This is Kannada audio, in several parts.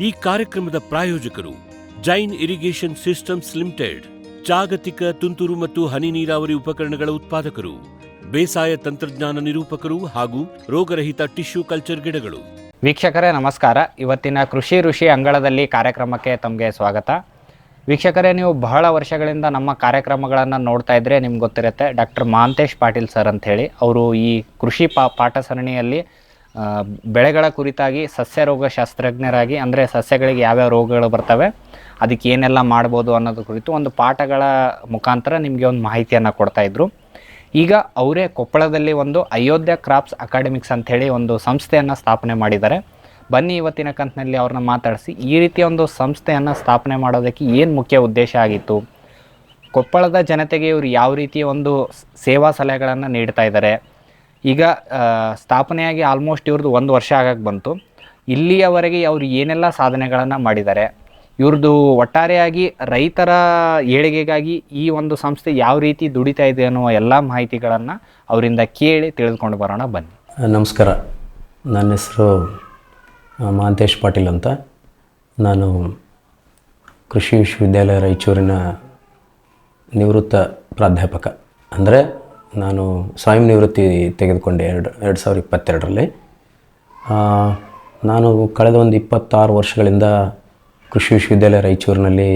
ಈ ಕಾರ್ಯಕ್ರಮದ ಪ್ರಾಯೋಜಕರು ಜೈನ್ ಇರಿಗೇಷನ್ ಸಿಸ್ಟಮ್ಸ್ ಲಿಮಿಟೆಡ್, ಜಾಗತಿಕ ತುಂತುರು ಮತ್ತು ಹನಿ ನೀರಾವರಿ ಉಪಕರಣಗಳ ಉತ್ಪಾದಕರು, ಬೇಸಾಯ ತಂತ್ರಜ್ಞಾನ ನಿರೂಪಕರು ಹಾಗೂ ರೋಗರಹಿತ ಟಿಶ್ಯೂ ಕಲ್ಚರ್ ಗಿಡಗಳು. ವೀಕ್ಷಕರೇ ನಮಸ್ಕಾರ. ಇವತ್ತಿನ ಕೃಷಿ ಋಷಿ ಅಂಗಳದಲ್ಲಿ ಕಾರ್ಯಕ್ರಮಕ್ಕೆ ತಮಗೆ ಸ್ವಾಗತ. ವೀಕ್ಷಕರೇ, ನೀವು ಬಹಳ ವರ್ಷಗಳಿಂದ ನಮ್ಮ ಕಾರ್ಯಕ್ರಮಗಳನ್ನು ನೋಡ್ತಾ ಇದ್ದರೆ ನಿಮ್ಗೆ ಗೊತ್ತಿರುತ್ತೆ, ಡಾಕ್ಟರ್ ಮಹಾಂತೇಶ್ ಪಾಟೀಲ್ ಸರ್ ಅಂಥೇಳಿ ಅವರು ಈ ಕೃಷಿ ಪಾಠ ಸರಣಿಯಲ್ಲಿ ಬೆಳೆಗಳ ಕುರಿತಾಗಿ ಸಸ್ಯ ರೋಗ ಶಾಸ್ತ್ರಜ್ಞರಾಗಿ, ಅಂದರೆ ಸಸ್ಯಗಳಿಗೆ ಯಾವ್ಯಾವ ರೋಗಗಳು ಬರ್ತವೆ, ಅದಕ್ಕೆ ಏನೆಲ್ಲ ಮಾಡ್ಬೋದು ಅನ್ನೋದು ಕುರಿತು ಒಂದು ಪಾಠಗಳ ಮುಖಾಂತರ ನಿಮಗೆ ಒಂದು ಮಾಹಿತಿಯನ್ನು ಕೊಡ್ತಾಯಿದ್ರು. ಈಗ ಅವರೇ ಕೊಪ್ಪಳದಲ್ಲಿ ಒಂದು ಅಯೋಧ್ಯ ಕ್ರಾಪ್ಸ್ ಅಕಾಡೆಮಿಕ್ಸ್ ಅಂಥೇಳಿ ಒಂದು ಸಂಸ್ಥೆಯನ್ನು ಸ್ಥಾಪನೆ ಮಾಡಿದ್ದಾರೆ. ಬನ್ನಿ ಇವತ್ತಿನ ಕಂತಿನಲ್ಲಿ ಅವ್ರನ್ನ ಮಾತಾಡಿಸಿ ಈ ರೀತಿಯ ಒಂದು ಸಂಸ್ಥೆಯನ್ನು ಸ್ಥಾಪನೆ ಮಾಡೋದಕ್ಕೆ ಏನು ಮುಖ್ಯ ಉದ್ದೇಶ ಆಗಿತ್ತು, ಕೊಪ್ಪಳದ ಜನತೆಗೆ ಇವರು ಯಾವ ರೀತಿಯ ಒಂದು ಸೇವಾ ಸಲಹೆಗಳನ್ನು ನೀಡ್ತಾ ಇದ್ದಾರೆ. ಈಗ ಸ್ಥಾಪನೆಯಾಗಿ ಆಲ್ಮೋಸ್ಟ್ ಇವ್ರದ್ದು 1 ವರ್ಷ ಆಗಕ್ಕೆ ಬಂತು. ಇಲ್ಲಿಯವರೆಗೆ ಅವರು ಏನೆಲ್ಲ ಸಾಧನೆಗಳನ್ನು ಮಾಡಿದ್ದಾರೆ, ಇವ್ರದ್ದು ಒಟ್ಟಾರೆಯಾಗಿ ರೈತರ ಏಳಿಗೆಗಾಗಿ ಈ ಒಂದು ಸಂಸ್ಥೆ ಯಾವ ರೀತಿ ದುಡಿತಾ ಇದೆ ಅನ್ನುವ ಎಲ್ಲ ಮಾಹಿತಿಗಳನ್ನು ಅವರಿಂದ ಕೇಳಿ ತಿಳಿದುಕೊಂಡು ಬರೋಣ. ಬನ್ನಿ. ನಮಸ್ಕಾರ. ನನ್ನ ಹೆಸರು ಮಹಾಂತೇಶ್ ಪಾಟೀಲ್ ಅಂತ. ನಾನು ಕೃಷಿ ವಿಶ್ವವಿದ್ಯಾಲಯ ರಾಯಚೂರಿನ ನಿವೃತ್ತ ಪ್ರಾಧ್ಯಾಪಕ. ಅಂದರೆ ನಾನು ಸ್ವಯಂ ನಿವೃತ್ತಿ ತೆಗೆದುಕೊಂಡೆ 2022ರಲ್ಲಿ. ನಾನು ಕಳೆದ ಒಂದು 26 ವರ್ಷಗಳಿಂದ ಕೃಷಿ ವಿಶ್ವವಿದ್ಯಾಲಯ ರಾಯಚೂರಿನಲ್ಲಿ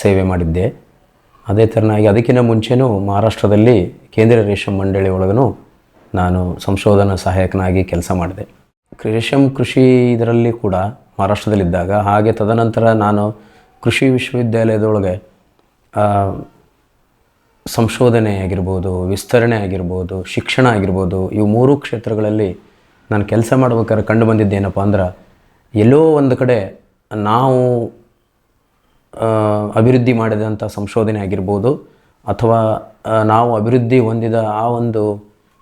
ಸೇವೆ ಮಾಡಿದ್ದೆ. ಅದೇ ಥರನಾಗಿ ಅದಕ್ಕಿಂತ ಮುಂಚೆನೂ ಮಹಾರಾಷ್ಟ್ರದಲ್ಲಿ ಕೇಂದ್ರೀಯ ರೇಷ್ಮೆ ಮಂಡಳಿ ಒಳಗೂ ನಾನು ಸಂಶೋಧನಾ ಸಹಾಯಕನಾಗಿ ಕೆಲಸ ಮಾಡಿದೆ. ರೇಷ್ಮೆ ಕೃಷಿ ಇದರಲ್ಲಿ ಕೂಡ ಮಹಾರಾಷ್ಟ್ರದಲ್ಲಿದ್ದಾಗ, ಹಾಗೆ ತದನಂತರ ನಾನು ಕೃಷಿ ವಿಶ್ವವಿದ್ಯಾಲಯದೊಳಗೆ ಸಂಶೋಧನೆ ಆಗಿರ್ಬೋದು, ವಿಸ್ತರಣೆ ಆಗಿರ್ಬೋದು, ಶಿಕ್ಷಣ ಆಗಿರ್ಬೋದು, ಇವು 3 ಕ್ಷೇತ್ರಗಳಲ್ಲಿ ನಾನು ಕೆಲಸ ಮಾಡ್ಬೇಕಾದ್ರೆ ಕಂಡು ಬಂದಿದ್ದೇನಪ್ಪ ಅಂದ್ರೆ, ಎಲ್ಲೋ ಒಂದು ಕಡೆ ನಾವು ಅಭಿವೃದ್ಧಿ ಮಾಡಿದಂಥ ಸಂಶೋಧನೆ ಆಗಿರ್ಬೋದು, ಅಥವಾ ನಾವು ಅಭಿವೃದ್ಧಿ ಹೊಂದಿದ ಆ ಒಂದು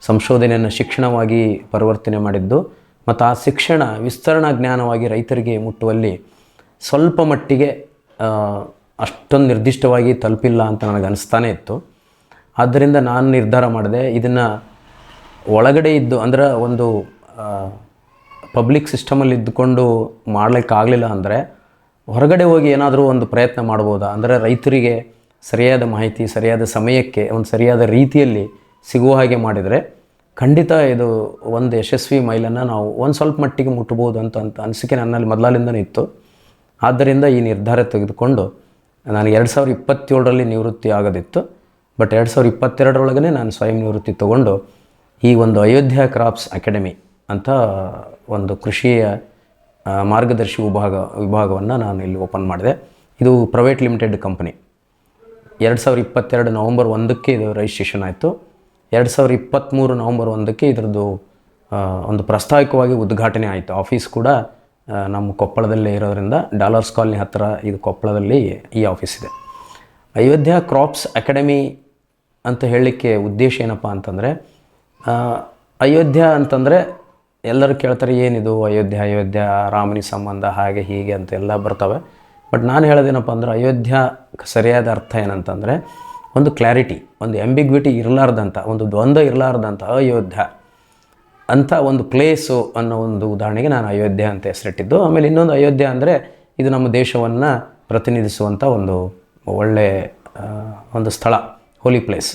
ಸಂಶೋಧನೆಯನ್ನು ಶಿಕ್ಷಣವಾಗಿ ಪರಿವರ್ತನೆ ಮಾಡಿದ್ದು, ಮತ್ತು ಆ ಶಿಕ್ಷಣ ವಿಸ್ತರಣಾ ಜ್ಞಾನವಾಗಿ ರೈತರಿಗೆ ಮುಟ್ಟುವಲ್ಲಿ ಸ್ವಲ್ಪ ಮಟ್ಟಿಗೆ ಅಷ್ಟೊಂದು ನಿರ್ದಿಷ್ಟವಾಗಿ ತಲುಪಿಲ್ಲ ಅಂತ ನನಗೆ ಅನಿಸ್ತಾನೇ ಇತ್ತು. ಆದ್ದರಿಂದ ನಾನು ನಿರ್ಧಾರ ಮಾಡಿದೆ, ಇದನ್ನು ಒಳಗಡೆ ಇದ್ದು, ಅಂದರೆ ಒಂದು ಪಬ್ಲಿಕ್ ಸಿಸ್ಟಮಲ್ಲಿ ಇದ್ದುಕೊಂಡು ಮಾಡಲಿಕ್ಕಾಗಲಿಲ್ಲ ಅಂದರೆ ಹೊರಗಡೆ ಹೋಗಿ ಏನಾದರೂ ಒಂದು ಪ್ರಯತ್ನ ಮಾಡ್ಬೋದಾ, ಅಂದರೆ ರೈತರಿಗೆ ಸರಿಯಾದ ಮಾಹಿತಿ ಸರಿಯಾದ ಸಮಯಕ್ಕೆ ಒಂದು ಸರಿಯಾದ ರೀತಿಯಲ್ಲಿ ಸಿಗುವ ಹಾಗೆ ಮಾಡಿದರೆ ಖಂಡಿತ ಇದು ಒಂದು ಯಶಸ್ವಿ ಮೈಲನ್ನು ನಾವು ಒಂದು ಸ್ವಲ್ಪ ಮಟ್ಟಿಗೆ ಮುಟ್ಬೋದು ಅಂತ ಅನಿಸಿಕೆ ನನ್ನಲ್ಲಿ ಮೊದಲಿಂದನೇ ಇತ್ತು. ಆದ್ದರಿಂದ ಈ ನಿರ್ಧಾರ ತೆಗೆದುಕೊಂಡು ನಾನು 2027ರಲ್ಲಿ ನಿವೃತ್ತಿ ಆಗೋದಿತ್ತು. ಬಟ್ 2022ರೊಳಗೇ ನಾನು ಸ್ವಯಂ ನಿವೃತ್ತಿ ತೊಗೊಂಡು ಈ ಒಂದು ಅಯೋಧ್ಯ ಕ್ರಾಪ್ಸ್ ಅಕಾಡೆಮಿ ಅಂತ ಒಂದು ಕೃಷಿಯ ಮಾರ್ಗದರ್ಶಿ ವಿಭಾಗವನ್ನು ನಾನು ಇಲ್ಲಿ ಓಪನ್ ಮಾಡಿದೆ. ಇದು ಪ್ರೈವೇಟ್ ಲಿಮಿಟೆಡ್ ಕಂಪನಿ. 2022 ನವಂಬರ್ 1ಕ್ಕೆ ಇದು ರಿಜಿಸ್ಟ್ರೇಷನ್ ಆಯಿತು. 2023 ನವಂಬರ್ 1ಕ್ಕೆ ಇದರದ್ದು ಒಂದು ಪ್ರಾಸ್ತಾವಿಕವಾಗಿ ಉದ್ಘಾಟನೆ ಆಯಿತು. ಆಫೀಸ್ ಕೂಡ ನಮ್ಮ ಕೊಪ್ಪಳದಲ್ಲೇ ಇರೋದರಿಂದ ಡಾಲರ್ಸ್ ಕಾಲನಿ ಹತ್ತಿರ ಇದು ಕೊಪ್ಪಳದಲ್ಲಿ ಈ ಆಫೀಸ್ ಇದೆ. ಅಯೋಧ್ಯ ಕ್ರಾಪ್ಸ್ ಅಕಾಡೆಮಿ ಅಂತ ಹೇಳಲಿಕ್ಕೆ ಉದ್ದೇಶ ಏನಪ್ಪ ಅಂತಂದರೆ, ಅಯೋಧ್ಯ ಅಂತಂದರೆ ಎಲ್ಲರೂ ಕೇಳ್ತಾರೆ ಏನಿದು ಅಯೋಧ್ಯ ರಾಮನಿ ಸಂಬಂಧ ಹಾಗೆ ಹೀಗೆ ಅಂತೆಲ್ಲ ಬರ್ತವೆ. ಬಟ್ ನಾನು ಹೇಳೋದೇನಪ್ಪ ಅಂದ್ರೆ, ಅಯೋಧ್ಯ ಸರಿಯಾದ ಅರ್ಥ ಏನಂತಂದರೆ, ಒಂದು ಕ್ಲಾರಿಟಿ, ಒಂದು ಎಂಬಿಗ್ವಿಟಿ ಇರಲಾರ್ದಂಥ, ಒಂದು ದ್ವಂದ್ವ ಇರಲಾರ್ದಂಥ ಅಯೋಧ್ಯ ಅಂತ ಒಂದು ಪ್ಲೇಸು ಅನ್ನೋ ಒಂದು ಉದಾಹರಣೆಗೆ ನಾನು ಅಯೋಧ್ಯ ಅಂತ ಹೆಸರಿಟ್ಟಿದ್ದು. ಆಮೇಲೆ ಇನ್ನೊಂದು ಅಯೋಧ್ಯ ಅಂದರೆ ಇದು ನಮ್ಮ ದೇಶವನ್ನು ಪ್ರತಿನಿಧಿಸುವಂಥ ಒಂದು ಒಳ್ಳೆಯ ಒಂದು ಸ್ಥಳ, ಹೋಲಿ ಪ್ಲೇಸ್.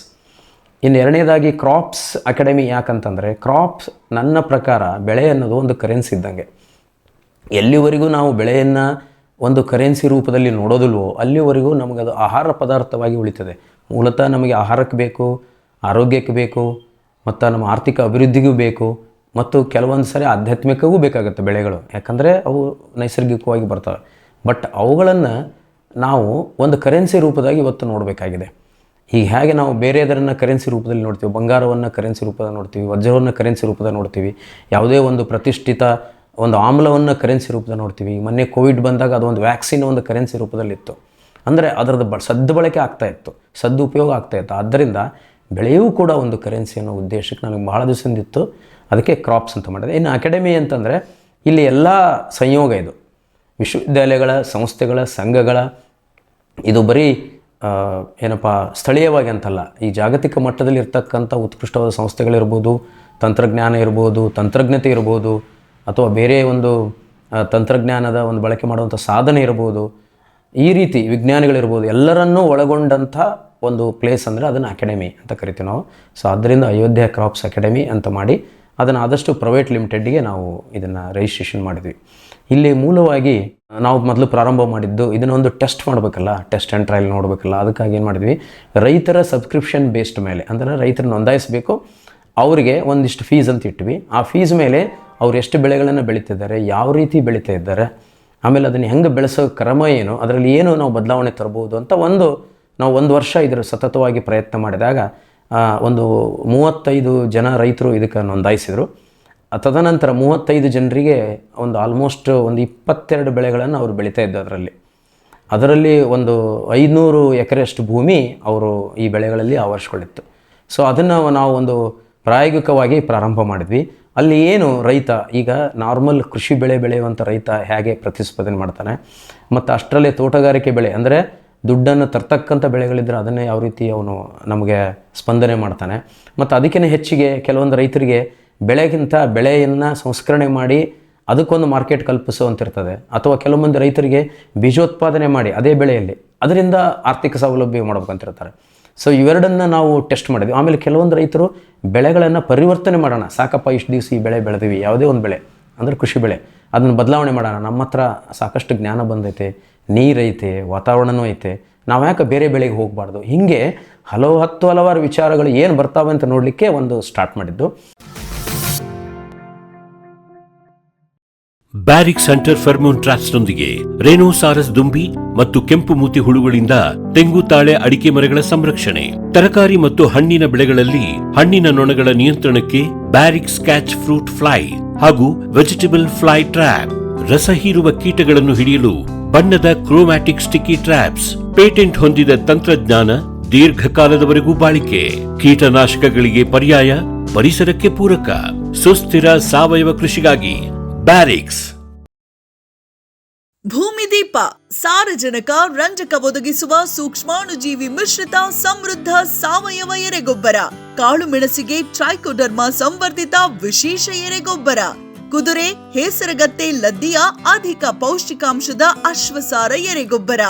ಇನ್ನು ಎರಡನೇದಾಗಿ ಕ್ರಾಪ್ಸ್ ಅಕಾಡೆಮಿ ಯಾಕಂತಂದರೆ, ಕ್ರಾಪ್ಸ್ ನನ್ನ ಪ್ರಕಾರ ಬೆಳೆ ಅನ್ನೋದು ಒಂದು ಕರೆನ್ಸಿ ಇದ್ದಂಗೆ. ಎಲ್ಲಿವರೆಗೂ ನಾವು ಬೆಳೆಯನ್ನು ಒಂದು ಕರೆನ್ಸಿ ರೂಪದಲ್ಲಿ ನೋಡೋದಿಲ್ವೋ ಅಲ್ಲಿವರೆಗೂ ನಮಗದು ಆಹಾರ ಪದಾರ್ಥವಾಗಿ ಉಳಿತದೆ. ಮೂಲತಃ ನಮಗೆ ಆಹಾರಕ್ಕೆ ಬೇಕು, ಆರೋಗ್ಯಕ್ಕೆ ಬೇಕು, ಮತ್ತು ನಮ್ಮ ಆರ್ಥಿಕ ಅಭಿವೃದ್ಧಿಗೂ ಬೇಕು, ಮತ್ತು ಕೆಲವೊಂದು ಸಾರಿ ಆಧ್ಯಾತ್ಮಿಕವೂ ಬೇಕಾಗುತ್ತೆ ಬೆಳೆಗಳು, ಯಾಕಂದರೆ ಅವು ನೈಸರ್ಗಿಕವಾಗಿ ಬರ್ತವೆ. ಬಟ್ ಅವುಗಳನ್ನು ನಾವು ಒಂದು ಕರೆನ್ಸಿ ರೂಪದಾಗಿ ಇವತ್ತು ನೋಡಬೇಕಾಗಿದೆ. ಈಗ ಹೇಗೆ ನಾವು ಬೇರೆದರನ್ನು ಕರೆನ್ಸಿ ರೂಪದಲ್ಲಿ ನೋಡ್ತೀವಿ, ಬಂಗಾರವನ್ನು ಕರೆನ್ಸಿ ರೂಪದಲ್ಲಿ ನೋಡ್ತೀವಿ, ವಜ್ರವನ್ನು ಕರೆನ್ಸಿ ರೂಪದಲ್ಲಿ ನೋಡ್ತೀವಿ, ಯಾವುದೇ ಒಂದು ಪ್ರತಿಷ್ಠಿತ ಒಂದು ಆಮ್ಲವನ್ನು ಕರೆನ್ಸಿ ರೂಪದಲ್ಲಿ ನೋಡ್ತೀವಿ. ಮೊನ್ನೆ ಕೋವಿಡ್ ಬಂದಾಗ ಅದೊಂದು ವ್ಯಾಕ್ಸಿನ್ ಒಂದು ಕರೆನ್ಸಿ ರೂಪದಲ್ಲಿತ್ತು. ಅಂದರೆ ಅದರದ್ದು ಸದ್ಬಳಕೆ ಆಗ್ತಾಯಿತ್ತು, ಸದುಪಯೋಗ ಆಗ್ತಾಯಿತ್ತು. ಆದ್ದರಿಂದ ಬೆಳೆಯೂ ಕೂಡ ಒಂದು ಕರೆನ್ಸಿ ಅನ್ನೋ ಉದ್ದೇಶಕ್ಕೆ ನನಗೆ ಬಹಳ ದಿವಸದಿಂದ ಇತ್ತು. ಅದಕ್ಕೆ ಕ್ರಾಪ್ಸ್ ಅಂತ ಮಾಡಿದೆ. ಇನ್ನು ಅಕಾಡೆಮಿ ಅಂತಂದರೆ ಇಲ್ಲಿ ಎಲ್ಲ ಸಂಯೋಗ, ಇದು ವಿಶ್ವವಿದ್ಯಾಲಯಗಳ, ಸಂಸ್ಥೆಗಳ, ಸಂಘಗಳ, ಇದು ಬರೀ ಏನಪ್ಪ ಸ್ಥಳೀಯವಾಗಿ ಅಂತಲ್ಲ, ಈ ಜಾಗತಿಕ ಮಟ್ಟದಲ್ಲಿ ಇರ್ತಕ್ಕಂಥ ಉತ್ಕೃಷ್ಟವಾದ ಸಂಸ್ಥೆಗಳಿರ್ಬೋದು, ತಂತ್ರಜ್ಞಾನ ಇರ್ಬೋದು, ತಂತ್ರಜ್ಞತೆ ಇರ್ಬೋದು, ಅಥವಾ ಬೇರೆ ಒಂದು ತಂತ್ರಜ್ಞಾನದ ಒಂದು ಬಳಕೆ ಮಾಡುವಂಥ ಸಾಧನೆ ಇರ್ಬೋದು, ಈ ರೀತಿ ವಿಜ್ಞಾನಿಗಳಿರ್ಬೋದು, ಎಲ್ಲರನ್ನೂ ಒಳಗೊಂಡಂಥ ಒಂದು ಪ್ಲೇಸ್ ಅಂದರೆ ಅದನ್ನು ಅಕಾಡೆಮಿ ಅಂತ ಕರಿತೀವಿ ನಾವು. ಸೊ ಆದ್ದರಿಂದ ಅಯೋಧ್ಯೆ ಕ್ರಾಪ್ಸ್ ಅಕಾಡೆಮಿ ಅಂತ ಮಾಡಿ ಅದನ್ನು ಆದಷ್ಟು ಪ್ರೈವೇಟ್ ಲಿಮಿಟೆಡ್ಗೆ ನಾವು ಇದನ್ನು ರಿಜಿಸ್ಟ್ರೇಷನ್ ಮಾಡಿದ್ವಿ. ಇಲ್ಲಿ ಮೂಲವಾಗಿ ನಾವು ಮೊದಲು ಪ್ರಾರಂಭ ಮಾಡಿದ್ದು ಇದನ್ನೊಂದು ಟೆಸ್ಟ್ ಮಾಡಬೇಕಲ್ಲ, ಟೆಸ್ಟ್ ಆ್ಯಂಡ್ ಟ್ರಯಲ್ ನೋಡಬೇಕಲ್ಲ, ಅದಕ್ಕಾಗಿ ಏನು ಮಾಡಿದ್ವಿ, ರೈತರ ಸಬ್ಸ್ಕ್ರಿಪ್ಷನ್ ಬೇಸ್ಡ್ ಮೇಲೆ, ಅಂದರೆ ರೈತರು ನೋಂದಾಯಿಸಬೇಕು, ಅವರಿಗೆ ಒಂದಿಷ್ಟು ಫೀಸ್ ಅಂತ ಇಟ್ವಿ. ಆ ಫೀಸ್ ಮೇಲೆ ಅವ್ರು ಎಷ್ಟು ಬೆಳೆಗಳನ್ನು ಬೆಳೀತಿದ್ದಾರೆ, ಯಾವ ರೀತಿ ಬೆಳೀತಾ ಇದ್ದಾರೆ, ಆಮೇಲೆ ಅದನ್ನು ಹೆಂಗೆ ಬೆಳೆಸೋ ಕ್ರಮ ಏನು, ಅದರಲ್ಲಿ ಏನು ನಾವು ಬದಲಾವಣೆ ತರ್ಬೋದು ಅಂತ ನಾವು ಒಂದು ವರ್ಷ ಇದರ ಸತತವಾಗಿ ಪ್ರಯತ್ನ ಮಾಡಿದಾಗ ಒಂದು 35 ಜನ ರೈತರು ಇದಕ್ಕೆ ನೋಂದಾಯಿಸಿದರು. ತದನಂತರ 35 ಜನರಿಗೆ ಒಂದು ಆಲ್ಮೋಸ್ಟ್ ಒಂದು 22 ಬೆಳೆಗಳನ್ನು ಅವರು ಬೆಳೀತಾ ಇದ್ದು. ಅದರಲ್ಲಿ ಒಂದು 500 ಎಕರೆಯಷ್ಟು ಭೂಮಿ ಅವರು ಈ ಬೆಳೆಗಳಲ್ಲಿ ಆವರಿಸ್ಕೊಳ್ಳಿತ್ತು. ಸೊ ಅದನ್ನು ನಾವು ಒಂದು ಪ್ರಾಯೋಗಿಕವಾಗಿ ಪ್ರಾರಂಭ ಮಾಡಿದ್ವಿ. ಅಲ್ಲಿ ಏನು ರೈತ ಈಗ ನಾರ್ಮಲ್ ಕೃಷಿ ಬೆಳೆ ಬೆಳೆಯುವಂಥ ರೈತ ಹೇಗೆ ಪ್ರತಿಸ್ಪರ್ಧೆ ಮಾಡ್ತಾನೆ, ಮತ್ತು ಅಷ್ಟರಲ್ಲೇ ತೋಟಗಾರಿಕೆ ಬೆಳೆ ಅಂದರೆ ದುಡ್ಡನ್ನು ತರ್ತಕ್ಕಂಥ ಬೆಳೆಗಳಿದ್ದರೆ ಅದನ್ನೇ ಯಾವ ರೀತಿ ಅವನು ನಮಗೆ ಸ್ಪಂದನೆ ಮಾಡ್ತಾನೆ, ಮತ್ತು ಅದಕ್ಕಿಂತ ಹೆಚ್ಚಿಗೆ ಕೆಲವೊಂದು ರೈತರಿಗೆ ಬೆಳೆಗಿಂತ ಬೆಳೆಯನ್ನು ಸಂಸ್ಕರಣೆ ಮಾಡಿ ಅದಕ್ಕೊಂದು ಮಾರ್ಕೆಟ್ ಕಲ್ಪಿಸುವಂತಿರ್ತದೆ, ಅಥವಾ ಕೆಲವೊಂದು ರೈತರಿಗೆ ಬೀಜೋತ್ಪಾದನೆ ಮಾಡಿ ಅದೇ ಬೆಳೆಯಲ್ಲಿ ಅದರಿಂದ ಆರ್ಥಿಕ ಸೌಲಭ್ಯ ಮಾಡ್ಬೇಕಂತಿರ್ತಾರೆ. ಸೊ ಇವೆರಡನ್ನು ನಾವು ಟೆಸ್ಟ್ ಮಾಡಿದ್ವಿ. ಆಮೇಲೆ ಕೆಲವೊಂದು ರೈತರು ಬೆಳೆಗಳನ್ನು ಪರಿವರ್ತನೆ ಮಾಡೋಣ, ಸಾಕಪ್ಪ ಇಷ್ಟು ದಿವಸ ಈ ಬೆಳೆ ಬೆಳೆದಿವಿ, ಯಾವುದೇ ಒಂದು ಬೆಳೆ ಅಂದರೆ ಕೃಷಿ ಬೆಳೆ, ಅದನ್ನು ಬದಲಾವಣೆ ಮಾಡೋಣ, ನಮ್ಮ ಹತ್ರ ಸಾಕಷ್ಟು ಜ್ಞಾನ ಬಂದೈತೆ, ನೀರೈತೆ, ವಾತಾವರಣವೂ ಐತೆ, ನಾವು ಯಾಕೆ ಬೇರೆ ಬೆಳೆಗೆ ಹೋಗಬಾರ್ದು, ಹೀಗೆ ಹಲವಾರು ವಿಚಾರಗಳು ಏನು ಬರ್ತಾವೆ ಅಂತ ನೋಡಲಿಕ್ಕೆ ಒಂದು ಸ್ಟಾರ್ಟ್ ಮಾಡಿದ್ದು. ಬ್ಯಾರಿಕ್ ಸೆಂಟರ್ ಫೆರ್ಮೋನ್ ಟ್ರಾಪ್ಸ್ನೊಂದಿಗೆ ರೇನೋಸಾರಸ್ ದುಂಬಿ ಮತ್ತು ಕೆಂಪು ಮೂತಿ ಹುಳುಗಳಿಂದ ತೆಂಗು, ತಾಳೆ, ಅಡಿಕೆ ಮರಗಳ ಸಂರಕ್ಷಣೆ, ತರಕಾರಿ ಮತ್ತು ಹಣ್ಣಿನ ಬೆಳೆಗಳಲ್ಲಿ ಹಣ್ಣಿನ ನೊಣಗಳ ನಿಯಂತ್ರಣಕ್ಕೆ ಬ್ಯಾರಿಕ್ ಸ್ಕ್ಯಾಚ್ ಫ್ರೂಟ್ ಫ್ಲೈ ಹಾಗೂ ವೆಜಿಟೇಬಲ್ ಫ್ಲೈ ಟ್ರ್ಯಾಪ್, ರಸ ಹೀರುವ ಕೀಟಗಳನ್ನು ಹಿಡಿಯಲು ಬಣ್ಣದ ಕ್ರೋಮ್ಯಾಟಿಕ್ ಸ್ಟಿಕ್ಕಿ ಟ್ರ್ಯಾಪ್ಸ್, ಪೇಟೆಂಟ್ ಹೊಂದಿದ ತಂತ್ರಜ್ಞಾನ, ದೀರ್ಘಕಾಲದವರೆಗೂ ಬಾಳಿಕೆ, ಕೀಟನಾಶಕಗಳಿಗೆ ಪರ್ಯಾಯ, ಪರಿಸರಕ್ಕೆ ಪೂರಕ, ಸುಸ್ಥಿರ ಸಾವಯವ ಕೃಷಿಗಾಗಿ ಬ್ಯಾರಿಕ್ಸ್. ಭೂಮಿದೀಪ ಸಾರಜನಕ, ರಂಜಕ ಒದಗಿಸುವ ಸೂಕ್ಷ್ಮಾಣುಜೀವಿ ಮಿಶ್ರಿತ ಸಮೃದ್ಧ ಸಾವಯವ ಎರೆಗೊಬ್ಬರ, ಕಾಳು ಮೆಣಸಿಗೆ ಟ್ರೈಕೋಡರ್ಮಾ ಸಂವರ್ಧಿತ ವಿಶೇಷ ಎರೆಗೊಬ್ಬರ, ಕುದುರೆ, ಹೇಸರಗತ್ತೆ, ಲದ್ದಿಯ ಅಧಿಕ ಪೌಷ್ಟಿಕಾಂಶದ ಅಶ್ವಸಾರ ಎರೆಗೊಬ್ಬರ,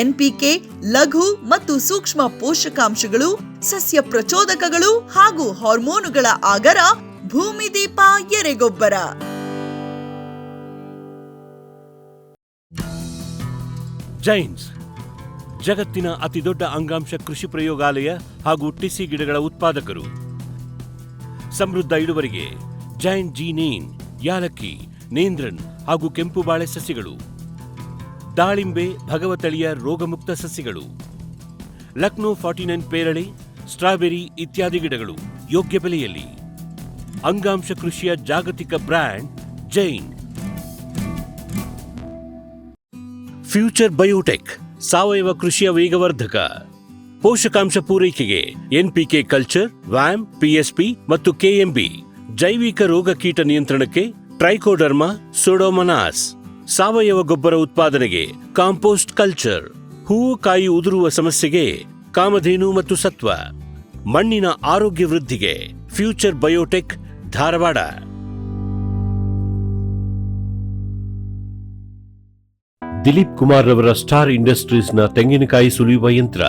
ಎನ್ಪಿಕೆ, ಲಘು ಮತ್ತು ಸೂಕ್ಷ್ಮ ಪೋಷಕಾಂಶಗಳು, ಸಸ್ಯ ಪ್ರಚೋದಕಗಳು ಹಾಗೂ ಹಾರ್ಮೋನುಗಳ ಆಗರ ಭೂಮಿದೀಪ ಎರೆಗೊಬ್ಬರ. ಜೈನ್ಸ್ ಜಗತ್ತಿನ ಅತಿದೊಡ್ಡ ಅಂಗಾಂಶ ಕೃಷಿ ಪ್ರಯೋಗಾಲಯ ಹಾಗೂ ಟಿಸಿ ಗಿಡಗಳ ಉತ್ಪಾದಕರು. ಸಮೃದ್ಧ ಇಳುವರಿಗೆ ಜೈನ್ ಜೀನೇನ್, ಯಾಲಕ್ಕಿ, ನೇಂದ್ರನ್ ಹಾಗೂ ಕೆಂಪು ಬಾಳೆ ಸಸಿಗಳು, ದಾಳಿಂಬೆ, ಭಗವತಳಿಯ ರೋಗಮುಕ್ತ ಸಸಿಗಳು, ಲಕ್ನೋ 49 ಪೇರಳೆ, ಸ್ಟ್ರಾಬೆರಿ ಇತ್ಯಾದಿ ಗಿಡಗಳು ಯೋಗ್ಯ ಬೆಲೆಯಲ್ಲಿ. ಅಂಗಾಂಶ ಕೃಷಿಯ ಜಾಗತಿಕ ಬ್ರ್ಯಾಂಡ್ ಜೈನ್. ಫ್ಯೂಚರ್ ಬಯೋಟೆಕ್ ಸಾವಯವ ಕೃಷಿಯ ವೇಗವರ್ಧಕ. ಪೋಷಕಾಂಶ ಪೂರೈಕೆಗೆ ಎನ್ಪಿಕೆ ಕಲ್ಚರ್, ವ್ಯಾಮ್, ಪಿಎಸ್ಪಿ ಮತ್ತು ಕೆಎಂಬಿ. ಜೈವಿಕ ರೋಗ ಕೀಟ ನಿಯಂತ್ರಣಕ್ಕೆ ಟ್ರೈಕೋಡರ್ಮಾ, ಸೂಡೋಮೊನಾಸ್. ಸಾವಯವ ಗೊಬ್ಬರ ಉತ್ಪಾದನೆಗೆ ಕಾಂಪೋಸ್ಟ್ ಕಲ್ಚರ್. ಹೂವು ಕಾಯಿ ಉದುರುವ ಸಮಸ್ಯೆಗೆ ಕಾಮಧೇನು ಮತ್ತು ಸತ್ವ. ಮಣ್ಣಿನ ಆರೋಗ್ಯ ವೃದ್ಧಿಗೆ ಫ್ಯೂಚರ್ ಬಯೋಟೆಕ್, ಧಾರವಾಡ. ದಿಲೀಪ್ ಕುಮಾರ್ ರವರ ಸ್ಟಾರ್ ಇಂಡಸ್ಟ್ರೀಸ್ನ ತೆಂಗಿನಕಾಯಿ ಸುಲಿಯುವ ಯಂತ್ರ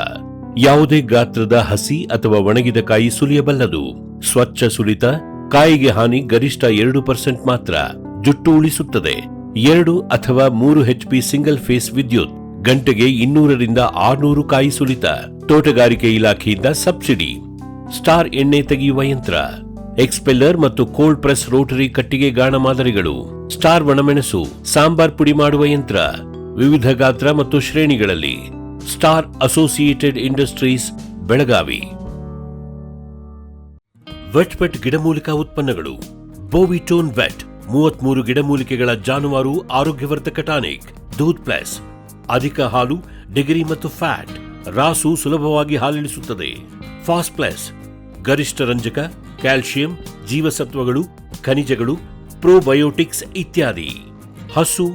ಯಾವುದೇ ಗಾತ್ರದ ಹಸಿ ಅಥವಾ ಒಣಗಿದ ಕಾಯಿ ಸುಲಿಯಬಲ್ಲದು. ಸ್ವಚ್ಛ ಸುಲಿತ, ಕಾಯಿಗೆ ಹಾನಿ ಗರಿಷ್ಠ 2% ಮಾತ್ರ. ಜುಟ್ಟು ಉಳಿಸುತ್ತದೆ. 2 ಅಥವಾ 3 HP ಸಿಂಗಲ್ ಫೇಸ್ ವಿದ್ಯುತ್. ಗಂಟೆಗೆ 200 ರಿಂದ 600 ಕಾಯಿ ಸುಲಿತ. ತೋಟಗಾರಿಕೆ ಇಲಾಖೆಯಿಂದ ಸಬ್ಸಿಡಿ. ಸ್ಟಾರ್ ಎಣ್ಣೆ ತೆಗೆಯುವ ಯಂತ್ರ, ಎಕ್ಸ್ಪೆಲ್ಲರ್ ಮತ್ತು ಕೋಲ್ಡ್ ಪ್ರೆಸ್ ರೋಟರಿ ಕಟ್ಟಿಗೆ ಗಾಣ ಮಾದರಿಗಳು. ಸ್ಟಾರ್ ಒಣಮೆಣಸು, ಸಾಂಬಾರ್ ಪುಡಿ ಮಾಡುವ ಯಂತ್ರ, ವಿವಿಧ ಗಾತ್ರ ಮತ್ತು ಶ್ರೇಣಿಗಳಲ್ಲಿ. Star associated industries, Belagavi. ವೆಟ್ಪೆಟ್ ಗಿಡಮೂಲಿಕಾ ಉತ್ಪನ್ನಗಳು. ಬೋವಿಟೋನ್ ವೆಟ್ 33 ಗಿಡಮೂಲಿಕೆಗಳ ಜಾನುವಾರು ಆರೋಗ್ಯವರ್ಧಕ ಟಾನಿಕ್. ದೂದ್ ಪ್ಲಸ್ ಅಧಿಕ ಹಾಲು, ಡಿಗ್ರಿ ಮತ್ತು ಫ್ಯಾಟ್. ರಾಸು ಸುಲಭವಾಗಿ ಹಾಲಿಳಿಸುತ್ತದೆ. ಫಾಸ್ಟ್ ಪ್ಲಸ್ ಗರಿಷ್ಠ ರಂಜಕ, ಕ್ಯಾಲ್ಸಿಯಂ, ಜೀವಸತ್ವಗಳು, ಖನಿಜಗಳು, ಪ್ರೋಬಯೋಟಿಕ್ಸ್ ಇತ್ಯಾದಿ. ಹಸು,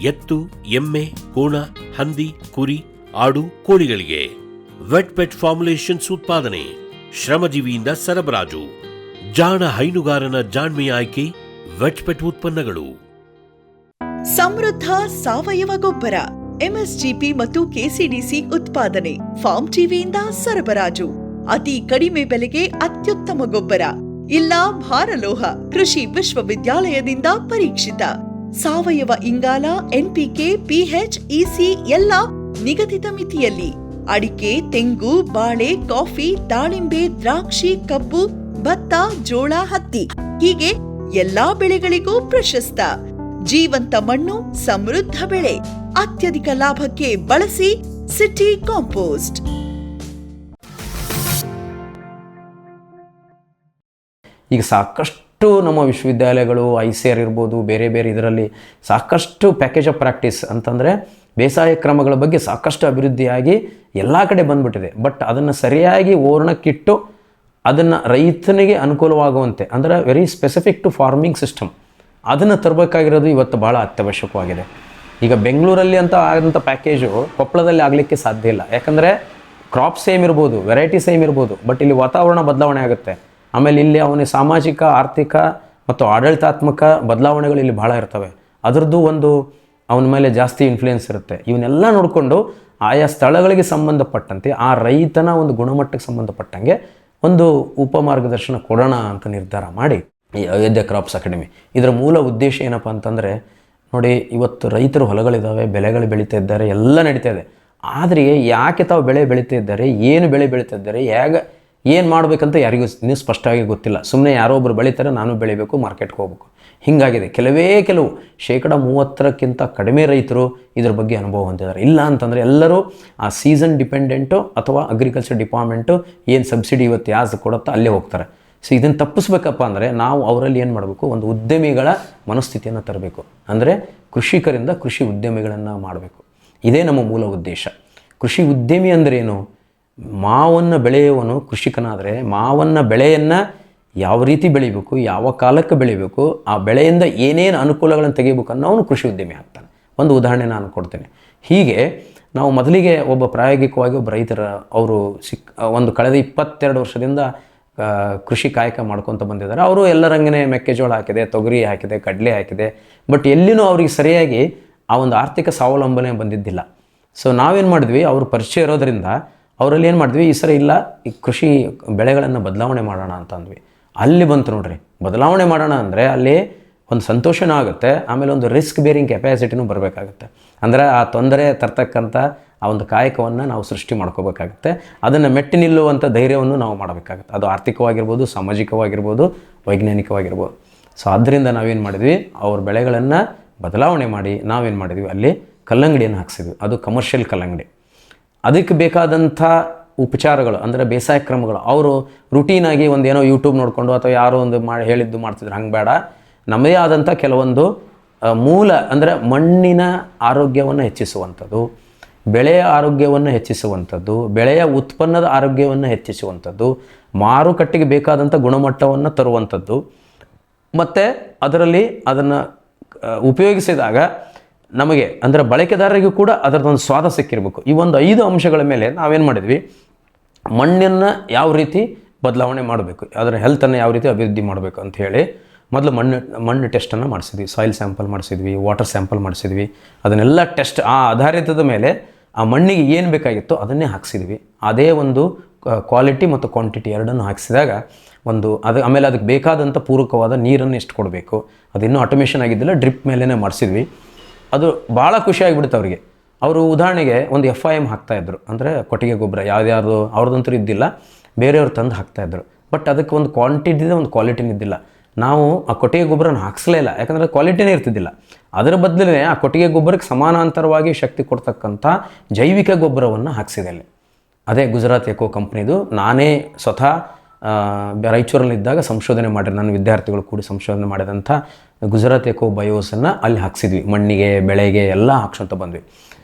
ಎತ್ತು, ಎಮ್ಮೆ, ಕೋಣ, ಹಂದಿ, ಕುರಿ, ಆಡು, ಕೋಳಿಗಳಿಗೆ. ವೆಟ್ ಪೆಟ್ ಫಾರ್ಮುಲೇಷನ್ಸ್ ಉತ್ಪಾದನೆ, ಶ್ರಮಜೀವಿಯಿಂದ ಸರಬರಾಜು. ಜಾಣ ಹೈನುಗಾರನ ಜಾಣ್ಮೆಯ ಆಯ್ಕೆ ವೆಟ್ ಪೆಟ್ ಉತ್ಪನ್ನಗಳು. ಸಮೃದ್ಧ ಸಾವಯವ ಗೊಬ್ಬರ, ಎಂಎಸ್ಜಿಪಿ ಮತ್ತು ಕೆಸಿಡಿಸಿ ಉತ್ಪಾದನೆ, ಫಾರ್ಮ್ ಟಿವಿಯಿಂದ ಸರಬರಾಜು, ಅತಿ ಕಡಿಮೆ ಬೆಲೆಗೆ ಅತ್ಯುತ್ತಮ ಗೊಬ್ಬರ, ಇಲ್ಲ ಭಾರಲೋಹ, ಕೃಷಿ ವಿಶ್ವವಿದ್ಯಾಲಯದಿಂದ ಪರೀಕ್ಷಿತ ಸಾವಯವ ಇಂಗಾಲ, ಎನ್ಪಿಕೆ, ಪಿಎಚ್, ಇಸಿ ಎಲ್ಲ ನಿಗದಿತ ಮಿತಿಯಲ್ಲಿ. ಅಡಿಕೆ, ತೆಂಗು, ಬಾಳೆ, ಕಾಫಿ, ದಾಳಿಂಬೆ, ದ್ರಾಕ್ಷಿ, ಕಬ್ಬು, ಭತ್ತ, ಜೋಳ, ಹತ್ತಿ ಹೀಗೆ ಎಲ್ಲಾ ಬೆಳೆಗಳಿಗೂ ಪ್ರಶಸ್ತ. ಜೀವಂತ ಮಣ್ಣು, ಸಮೃದ್ಧ ಬೆಳೆ, ಅತ್ಯಧಿಕ ಲಾಭಕ್ಕೆ ಬಳಸಿ ಸಿಟಿ ಕಾಂಪೋಸ್ಟ್. ಈಗ ಸಾಕಷ್ಟು ನಮ್ಮ ವಿಶ್ವವಿದ್ಯಾಲಯಗಳು ICAR ಇರ್ಬೋದು, ಬೇರೆ ಬೇರೆ ಇದರಲ್ಲಿ ಸಾಕಷ್ಟು ಪ್ಯಾಕೇಜ್ ಆಫ್ ಪ್ರಾಕ್ಟೀಸ್ ಅಂತಂದರೆ ಬೇಸಾಯ ಕ್ರಮಗಳ ಬಗ್ಗೆ ಸಾಕಷ್ಟು ಅಭಿವೃದ್ಧಿಯಾಗಿ ಎಲ್ಲ ಕಡೆ ಬಂದ್ಬಿಟ್ಟಿದೆ. ಬಟ್ ಅದನ್ನು ಸರಿಯಾಗಿ ಓರ್ಣಕ್ಕಿಟ್ಟು ಅದನ್ನು ರೈತನಿಗೆ ಅನುಕೂಲವಾಗುವಂತೆ, ಅಂದರೆ very specific to farming system, ಅದನ್ನು ತರಬೇಕಾಗಿರೋದು ಇವತ್ತು ಭಾಳ ಅತ್ಯವಶ್ಯಕವಾಗಿದೆ. ಈಗ ಬೆಂಗಳೂರಲ್ಲಿ ಆದಂಥ ಪ್ಯಾಕೇಜು ಕೊಪ್ಪಳದಲ್ಲಿ ಆಗಲಿಕ್ಕೆ ಸಾಧ್ಯ ಇಲ್ಲ. ಯಾಕಂದರೆ ಕ್ರಾಪ್ ಸೇಮ್ ಇರ್ಬೋದು, ವೆರೈಟಿ ಸೇಮ್ ಇರ್ಬೋದು, ಬಟ್ ಇಲ್ಲಿ ವಾತಾವರಣ ಬದಲಾವಣೆ ಆಗುತ್ತೆ. ಆಮೇಲೆ ಇಲ್ಲಿ ಅವನಿಗೆ ಸಾಮಾಜಿಕ, ಆರ್ಥಿಕ ಮತ್ತು ಆಡಳಿತಾತ್ಮಕ ಬದಲಾವಣೆಗಳು ಇಲ್ಲಿ ಭಾಳ ಇರ್ತವೆ. ಅದರದ್ದು ಒಂದು ಅವನ ಮೇಲೆ ಜಾಸ್ತಿ ಇನ್ಫ್ಲುಯೆನ್ಸ್ ಇರುತ್ತೆ. ಇವನ್ನೆಲ್ಲ ನೋಡಿಕೊಂಡು ಆಯಾ ಸ್ಥಳಗಳಿಗೆ ಸಂಬಂಧಪಟ್ಟಂತೆ ಆ ರೈತನ ಒಂದು ಗುಣಮಟ್ಟಕ್ಕೆ ಸಂಬಂಧಪಟ್ಟಂಗೆ ಒಂದು ಉಪಮಾರ್ಗದರ್ಶನ ಕೊಡೋಣ ಅಂತ ನಿರ್ಧಾರ ಮಾಡಿ ಈ ಅಯೋಧ್ಯೆ ಕ್ರಾಪ್ಸ್ ಅಕಾಡೆಮಿ. ಇದರ ಮೂಲ ಉದ್ದೇಶ ಏನಪ್ಪ ಅಂತಂದರೆ, ನೋಡಿ ಇವತ್ತು ರೈತರು ಹೊಲಗಳಿದ್ದಾವೆ, ಬೆಳೆಗಳು ಬೆಳೀತಾ ಇದ್ದಾರೆ, ಎಲ್ಲ ನಡೀತಾ ಇದೆ. ಆದರೆ ಯಾಕೆ ತಾವು ಬೆಳೆ ಬೆಳೀತಾ ಇದ್ದಾರೆ, ಏನು ಬೆಳೆ ಬೆಳೀತಾ ಇದ್ದಾರೆ, ಏನು ಮಾಡಬೇಕಂತ ಯಾರಿಗೂ ಇನ್ನೂ ಸ್ಪಷ್ಟವಾಗಿ ಗೊತ್ತಿಲ್ಲ. ಸುಮ್ಮನೆ ಯಾರೋ ಒಬ್ಬರು ಬೆಳೀತಾರೆ, ನಾನು ಬೆಳಿಬೇಕು, ಮಾರ್ಕೆಟ್ಗೆ ಹೋಗ್ಬೇಕು, ಹೀಗಾಗಿದೆ. ಕೆಲವು 30% ಕಡಿಮೆ ರೈತರು ಇದ್ರ ಬಗ್ಗೆ ಅನುಭವ ಹೊಂದಿದ್ದಾರೆ. ಇಲ್ಲ ಅಂತಂದರೆ ಎಲ್ಲರೂ ಆ ಸೀಸನ್ ಡಿಪೆಂಡೆಂಟು ಅಥವಾ ಅಗ್ರಿಕಲ್ಚರ್ ಡಿಪಾರ್ಟ್ಮೆಂಟು ಏನು ಸಬ್ಸಿಡಿ ಇವತ್ತು ಯಾವ್ದು ಕೊಡುತ್ತೋ ಅಲ್ಲೇ ಹೋಗ್ತಾರೆ. ಸೊ ಇದನ್ನು ತಪ್ಪಿಸ್ಬೇಕಪ್ಪ ಅಂದರೆ ನಾವು ಅವರಲ್ಲಿ ಏನು ಮಾಡಬೇಕು, ಒಂದು ಉದ್ಯಮಿಗಳ ಮನಸ್ಥಿತಿಯನ್ನು ತರಬೇಕು. ಅಂದರೆ ಕೃಷಿಕರಿಂದ ಕೃಷಿ ಉದ್ಯಮಿಗಳನ್ನು ಮಾಡಬೇಕು. ಇದೇ ನಮ್ಮ ಮೂಲ ಉದ್ದೇಶ. ಕೃಷಿ ಉದ್ಯಮಿ ಅಂದ್ರೇನು? ಮಾವನ್ನು ಬೆಳೆಯುವನು ಕೃಷಿಕನಾದರೆ ಮಾವನ್ನು ಬೆಳೆಯನ್ನು ಯಾವ ರೀತಿ ಬೆಳಿಬೇಕು, ಯಾವ ಕಾಲಕ್ಕೆ ಬೆಳಿಬೇಕು, ಆ ಬೆಳೆಯಿಂದ ಏನೇನು ಅನುಕೂಲಗಳನ್ನು ತೆಗಿಬೇಕು ಅನ್ನೋನು ಕೃಷಿ ಉದ್ಯಮಿ ಆಗ್ತಾನೆ. ಒಂದು ಉದಾಹರಣೆ ನಾನು ಕೊಡ್ತೇನೆ. ಹೀಗೆ ನಾವು ಮೊದಲಿಗೆ ಪ್ರಾಯೋಗಿಕವಾಗಿ ಒಬ್ಬ ರೈತರ ಅವರು ಒಂದು ಕಳೆದ 22 ವರ್ಷದಿಂದ ಕೃಷಿ ಕಾಯಕ ಮಾಡ್ಕೊತ ಬಂದಿದ್ದಾರೆ. ಅವರು ಎಲ್ಲರಂಗನೇ ಮೆಕ್ಕೆಜೋಳ ಹಾಕಿದೆ, ತೊಗರಿ ಹಾಕಿದೆ, ಕಡಲೆ ಹಾಕಿದೆ, ಬಟ್ ಎಲ್ಲಿನೂ ಅವ್ರಿಗೆ ಸರಿಯಾಗಿ ಆ ಒಂದು ಆರ್ಥಿಕ ಸ್ವಾವಲಂಬನೆ ಬಂದಿದ್ದಿಲ್ಲ. ಸೊ ನಾವೇನು ಮಾಡಿದ್ವಿ, ಅವ್ರ ಪರಿಚಯ ಇರೋದರಿಂದ ಅವರಲ್ಲಿ ಏನು ಮಾಡಿದ್ವಿ, ಈ ಸರಿ ಇಲ್ಲ, ಈ ಕೃಷಿ ಬೆಳೆಗಳನ್ನು ಬದಲಾವಣೆ ಮಾಡೋಣ ಅಂತ ಅಂದ್ವಿ. ಅಲ್ಲಿ ಬಂತು ನೋಡ್ರಿ, ಬದಲಾವಣೆ ಮಾಡೋಣ ಅಂದರೆ ಅಲ್ಲಿ ಒಂದು ಸಂತೋಷನೂ ಆಗುತ್ತೆ, ಆಮೇಲೆ ಒಂದು ರಿಸ್ಕ್ ಬೇರಿಂಗ್ ಕೆಪಾಸಿಟಿನೂ ಬರಬೇಕಾಗುತ್ತೆ. ಅಂದರೆ ಆ ತೊಂದರೆ ತರ್ತಕ್ಕಂಥ ಆ ಒಂದು ಕಾಯಕವನ್ನು ನಾವು ಸೃಷ್ಟಿ ಮಾಡ್ಕೋಬೇಕಾಗುತ್ತೆ. ಅದನ್ನು ಮೆಟ್ಟಿ ನಿಲ್ಲುವಂಥ ಧೈರ್ಯವನ್ನು ನಾವು ಮಾಡಬೇಕಾಗುತ್ತೆ. ಅದು ಆರ್ಥಿಕವಾಗಿರ್ಬೋದು, ಸಾಮಾಜಿಕವಾಗಿರ್ಬೋದು, ವೈಜ್ಞಾನಿಕವಾಗಿರ್ಬೋದು. ಸೊ ಆದ್ದರಿಂದ ನಾವೇನು ಮಾಡಿದ್ವಿ, ಅವ್ರ ಬೆಳೆಗಳನ್ನು ಬದಲಾವಣೆ ಮಾಡಿ ನಾವೇನು ಮಾಡಿದ್ವಿ, ಅಲ್ಲಿ ಕಲ್ಲಂಗಡಿಯನ್ನು ಹಾಕ್ಸಿದ್ವಿ. ಅದು ಕಮರ್ಷಿಯಲ್ ಕಲ್ಲಂಗಡಿ. ಅದಕ್ಕೆ ಬೇಕಾದಂಥ ಉಪಚಾರಗಳು ಅಂದರೆ ಬೇಸಾಯ ಕ್ರಮಗಳು ಅವರು ರುಟೀನಾಗಿ ಒಂದೇನೋ ಯೂಟ್ಯೂಬ್ ನೋಡಿಕೊಂಡು ಅಥವಾ ಯಾರೋ ಒಂದು ಹೇಳಿದ್ದು ಮಾಡ್ತಿದ್ರು, ಹಂಗೆ ಬೇಡ. ನಮ್ಮದೇ ಆದಂಥ ಕೆಲವೊಂದು ಮೂಲ ಅಂದರೆ ಮಣ್ಣಿನ ಆರೋಗ್ಯವನ್ನು ಹೆಚ್ಚಿಸುವಂಥದ್ದು, ಬೆಳೆಯ ಆರೋಗ್ಯವನ್ನು ಹೆಚ್ಚಿಸುವಂಥದ್ದು, ಬೆಳೆಯ ಉತ್ಪನ್ನದ ಆರೋಗ್ಯವನ್ನು ಹೆಚ್ಚಿಸುವಂಥದ್ದು, ಮಾರುಕಟ್ಟೆಗೆ ಬೇಕಾದಂಥ ಗುಣಮಟ್ಟವನ್ನು ತರುವಂಥದ್ದು, ಮತ್ತು ಅದರಲ್ಲಿ ಅದನ್ನು ಉಪಯೋಗಿಸಿದಾಗ ನಮಗೆ ಅಂದರೆ ಬಳಕೆದಾರರಿಗೂ ಕೂಡ ಅದರದೊಂದು ಸ್ವಾದ ಸಿಕ್ಕಿರಬೇಕು. ಈ ಒಂದು 5 ಅಂಶಗಳ ಮೇಲೆ ನಾವೇನು ಮಾಡಿದ್ವಿ, ಮಣ್ಣನ್ನು ಯಾವ ರೀತಿ ಬದಲಾವಣೆ ಮಾಡಬೇಕು, ಅದರ ಹೆಲ್ತನ್ನು ಯಾವ ರೀತಿ ಅಭಿವೃದ್ಧಿ ಮಾಡಬೇಕು ಅಂತ ಹೇಳಿ ಮೊದಲು ಮಣ್ಣು ಟೆಸ್ಟನ್ನು ಮಾಡಿಸಿದ್ವಿ. ಸಾಯಿಲ್ ಸ್ಯಾಂಪಲ್ ಮಾಡಿಸಿದ್ವಿ, ವಾಟರ್ ಸ್ಯಾಂಪಲ್ ಮಾಡಿಸಿದ್ವಿ. ಅದನ್ನೆಲ್ಲ ಟೆಸ್ಟ್ ಆ ಆಧಾರಿತದ ಮೇಲೆ ಆ ಮಣ್ಣಿಗೆ ಏನು ಬೇಕಾಗಿತ್ತೋ ಅದನ್ನೇ ಹಾಕ್ಸಿದ್ವಿ. ಅದೇ ಒಂದು ಕ್ವಾಲಿಟಿ ಮತ್ತು ಕ್ವಾಂಟಿಟಿ ಎರಡನ್ನು ಹಾಕಿಸಿದಾಗ ಆಮೇಲೆ ಅದಕ್ಕೆ ಬೇಕಾದಂಥ ಪೂರಕವಾದ ನೀರನ್ನು ಎಷ್ಟು ಕೊಡಬೇಕು, ಅದಿನ್ನೂ ಆಟೋಮೇಷನ್ ಆಗಿದ್ದಿಲ್ಲ, ಡ್ರಿಪ್ ಮೇಲೇ ಮಾಡಿಸಿದ್ವಿ. ಅದು ಭಾಳ ಖುಷಿಯಾಗಿಬಿಡುತ್ತೆ ಅವರಿಗೆ. ಅವರು ಉದಾಹರಣೆಗೆ ಒಂದು FIM ಹಾಕ್ತಾಯಿದ್ರು, ಅಂದರೆ ಕೊಟ್ಟಿಗೆ ಗೊಬ್ಬರ ಯಾವ್ದು ಅವ್ರದ್ದಂತೂ ಇದ್ದಿಲ್ಲ, ಬೇರೆಯವ್ರು ತಂದು ಹಾಕ್ತಾಯಿದ್ರು. ಬಟ್ ಅದಕ್ಕೆ ಒಂದು ಕ್ವಾಂಟಿಟಿ ಇದೆ, ಒಂದು ಕ್ವಾಲಿಟಿನೂ ಇದ್ದಿಲ್ಲ. ನಾವು ಆ ಕೊಟ್ಟಿಗೆ ಗೊಬ್ಬರನ ಹಾಕ್ಸಲೇ ಇಲ್ಲ, ಯಾಕಂದರೆ ಕ್ವಾಲಿಟಿನೇ ಇರ್ತಿದ್ದಿಲ್ಲ. ಅದರ ಬದಲೇ ಆ ಕೊಟ್ಟಿಗೆ ಗೊಬ್ಬರಕ್ಕೆ ಸಮಾನಾಂತರವಾಗಿ ಶಕ್ತಿ ಕೊಡ್ತಕ್ಕಂಥ ಜೈವಿಕ ಗೊಬ್ಬರವನ್ನು ಹಾಕ್ಸಿದೆ ಅಲ್ಲಿ. ಅದೇ ಗುಜರಾತ್ ಎಕೋ ಕಂಪ್ನಿದು. ನಾನೇ ಸ್ವತಃ ರಾಯಚೂರಲ್ಲಿದ್ದಾಗ ಸಂಶೋಧನೆ ಮಾಡಿ ನನ್ನ ವಿದ್ಯಾರ್ಥಿಗಳು ಕೂಡಿ ಸಂಶೋಧನೆ ಮಾಡಿದಂಥ ಗುಜರಾತ್ ಎಕೋ ಬಯೋಸನ್ನು ಅಲ್ಲಿ ಹಾಕ್ಸಿದ್ವಿ. ಮಣ್ಣಿಗೆ, ಬೆಳೆಗೆ ಎಲ್ಲ ಹಾಕ್ಸಂತ ಬಂದ್ವಿ.